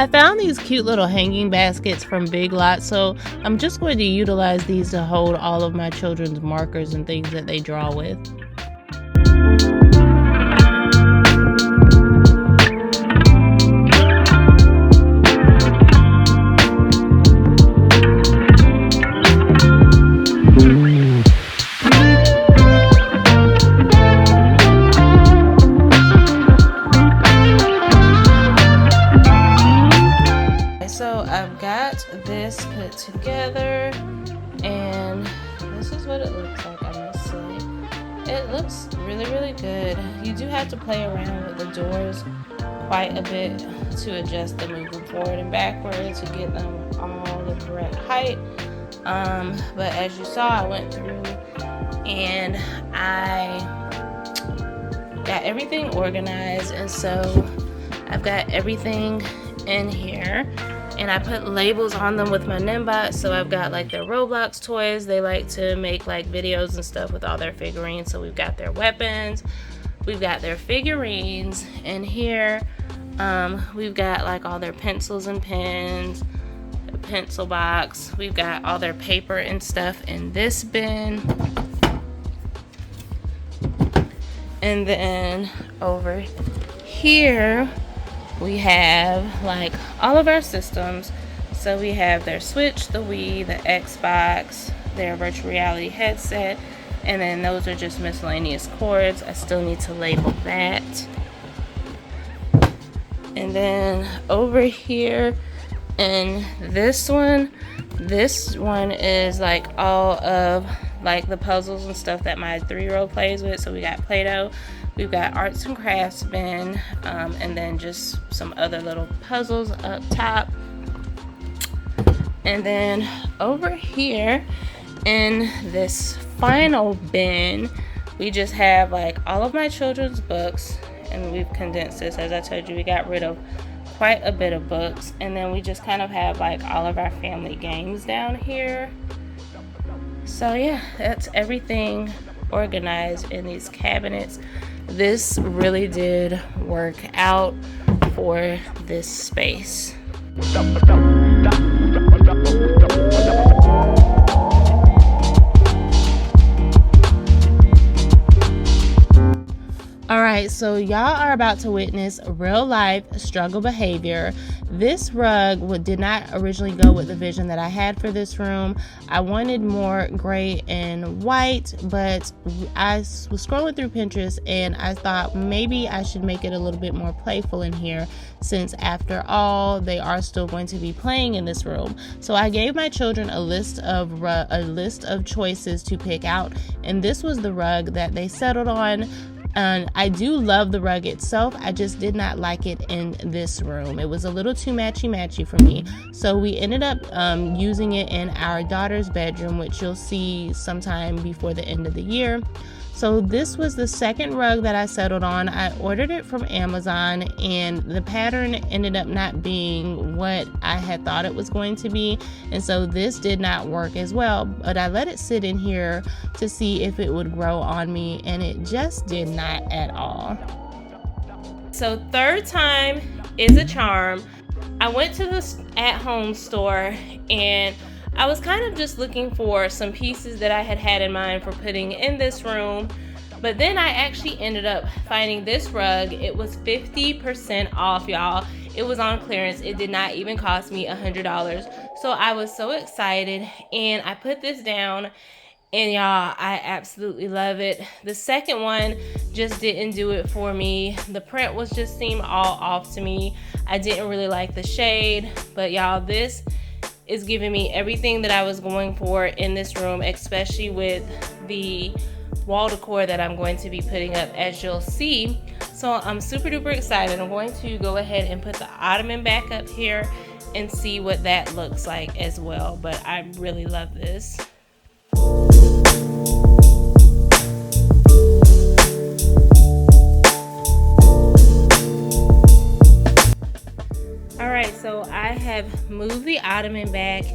I found these cute little hanging baskets from Big Lots, so I'm just going to utilize these to hold all of my children's markers and things that they draw with. So I've got this put together, and this is what it looks like, I must say. It looks really, really good. You do have to play around with the doors quite a bit to adjust them moving forward and backward to get them all the correct height. But as you saw, I went through and I got everything organized, and so I've got everything in here, and I put labels on them with my Nimbot. So I've got like their Roblox toys. They like to make like videos and stuff with all their figurines. So we've got their weapons, we've got their figurines, and here we've got like all their pencils and pens, a pencil box. We've got all their paper and stuff in this bin. And then over here we have like all of our systems. So we have their Switch, the Wii, the Xbox, their virtual reality headset, and then those are just miscellaneous cords. I still need to label that. And then over here in this one is like all of like the puzzles and stuff that my 3-year-old plays with. So we got Play-Doh, we've got arts and crafts bin, and then just some other little puzzles up top. And then over here in this final bin, we just have like all of my children's books, and we've condensed this. As I told you, we got rid of quite a bit of books, and then we just kind of have like all of our family games down here. So yeah, that's everything organized in these cabinets. This really did work out for this space. Alright, so y'all are about to witness real life struggle behavior. This rug did not originally go with the vision that I had for this room. I wanted more gray and white, but I was scrolling through Pinterest and I thought maybe I should make it a little bit more playful in here, since after all they are still going to be playing in this room. So I gave my children a list of choices to pick out, and this was the rug that they settled on. And I do love the rug itself, I just did not like it in this room. It was a little too matchy for me. So we ended up using it in our daughter's bedroom, which you'll see sometime before the end of the year. So this was the second rug that I settled on. I ordered it from Amazon, and the pattern ended up not being what I had thought it was going to be, and so this did not work as well. But I let it sit in here to see if it would grow on me, and it just did not at all. So third time is a charm. I went to the at-home store, and I was kind of just looking for some pieces that I had in mind for putting in this room, but then I actually ended up finding this rug. It was 50% off, y'all. It was on clearance. It did not even cost me $100. So I was so excited, and I put this down, and y'all, I absolutely love it. The second one just didn't do it for me. The print was just seemed all off to me. I didn't really like the shade, but y'all, this is giving me everything that I was going for in this room, especially with the wall decor that I'm going to be putting up, as you'll see. So I'm super duper excited. I'm going to go ahead and put the ottoman back up here and see what that looks like as well. But I really love this. Alright, so I have moved the ottoman back,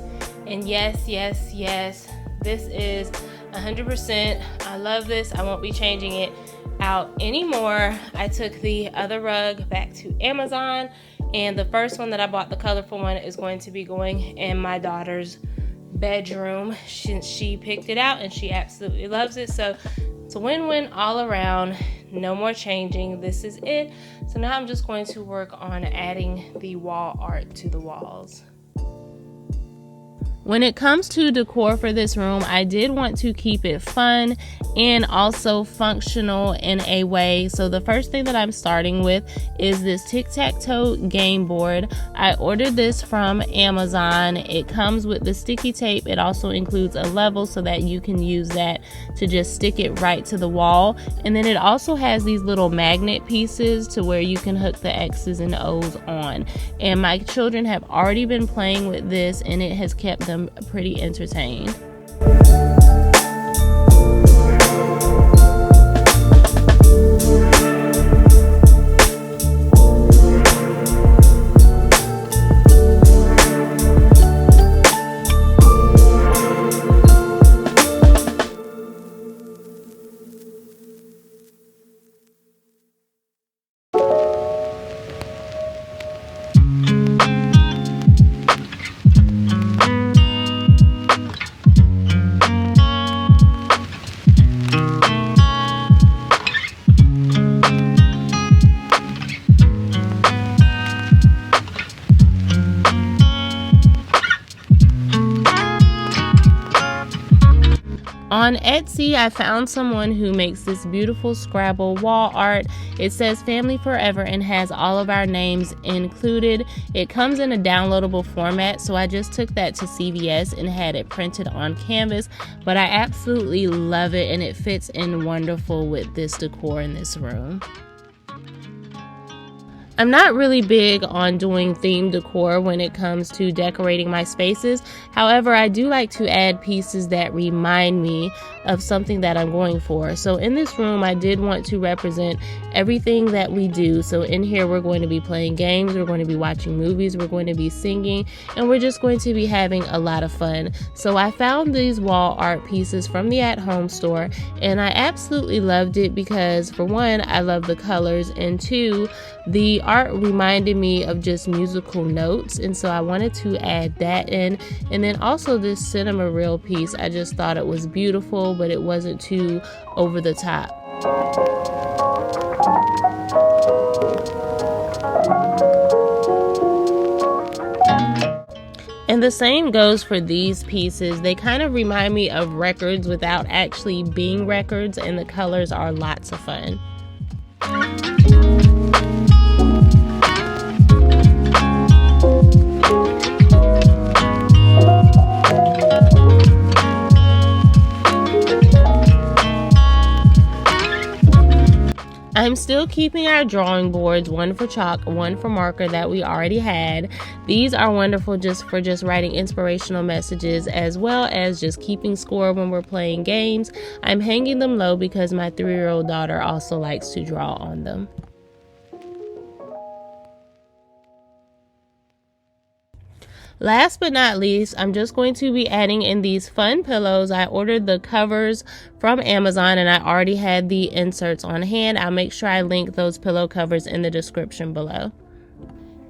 and yes, this is 100%. I love this. I won't be changing it out anymore. I took the other rug back to Amazon, And the first one that I bought, the colorful one, is going to be going in my daughter's bedroom. She picked it out and she absolutely loves it. So it's a win-win all around. No more changing. This is it. So now I'm just going to work on adding the wall art to the walls. When it comes to decor for this room, I did want to keep it fun and also functional in a way. So the first thing that I'm starting with is this tic-tac-toe game board. I ordered this from Amazon. It comes with the sticky tape. It also includes a level so that you can use that to just stick it right to the wall. And then it also has these little magnet pieces to where you can hook the X's and O's on. And my children have already been playing with this and it has kept them pretty entertained. On Etsy, I found someone who makes this beautiful Scrabble wall art. It says Family Forever and has all of our names included. It comes in a downloadable format, so I just took that to CVS and had it printed on canvas. But I absolutely love it and it fits in wonderful with this decor in this room. I'm not really big on doing theme decor when it comes to decorating my spaces. However, I do like to add pieces that remind me of something that I'm going for. So in this room, I did want to represent everything that we do. So in here, we're going to be playing games, we're going to be watching movies, we're going to be singing, and we're just going to be having a lot of fun. So I found these wall art pieces from the at-home store, and I absolutely loved it because, for one, I love the colors, and two, the art reminded me of just musical notes, and so I wanted to add that in. And then also this cinema reel piece, I just thought it was beautiful, but it wasn't too over the top. And the same goes for these pieces. They kind of remind me of records without actually being records, and the colors are lots of fun. I'm still keeping our drawing boards, one for chalk, one for marker that we already had. These are wonderful just for writing inspirational messages, as well as just keeping score when we're playing games. I'm hanging them low because my 3-year-old daughter also likes to draw on them. Last but not least, I'm just going to be adding in these fun pillows. I ordered the covers from Amazon and I already had the inserts on hand. I'll make sure I link those pillow covers in the description below.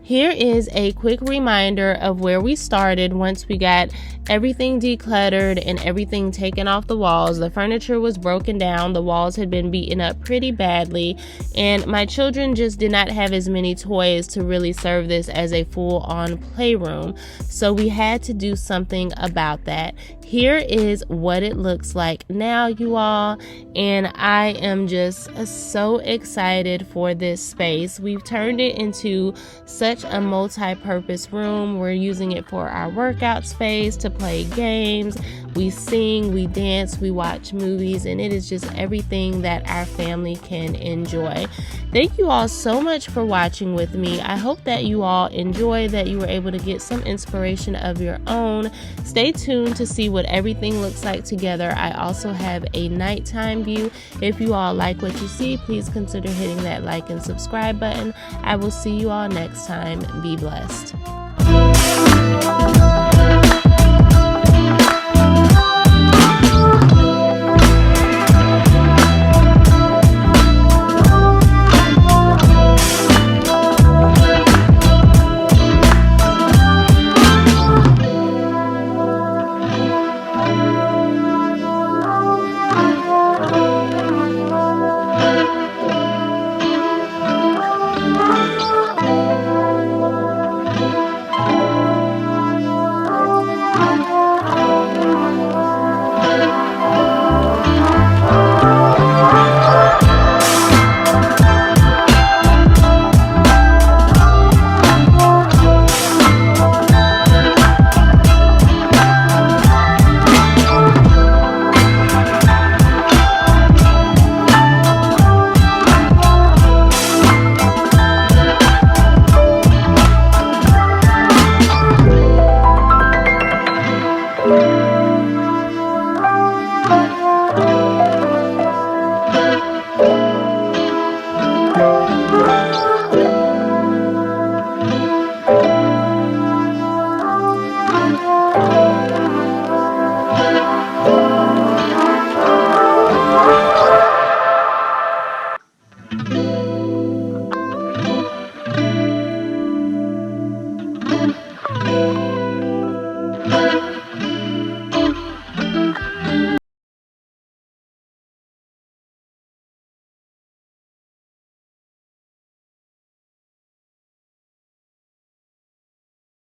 Here is a quick reminder of where we started once we got everything decluttered and everything taken off the walls. The furniture was broken down, the walls had been beaten up pretty badly, and my children just did not have as many toys to really serve this as a full-on playroom. So we had to do something about that. Here is what it looks like now, you all, and I am just so excited for this space. We've turned it into such a multi-purpose room. We're using it for our workout space, to play games, we sing, we dance, we watch movies, and it is just everything that our family can enjoy. Thank you all so much for watching with me. I hope that you all enjoy, that you were able to get some inspiration of your own. Stay tuned to see what everything looks like together. I also have a nighttime view. If you all like what you see, please consider hitting that like and subscribe button. I will see you all next time. Be blessed.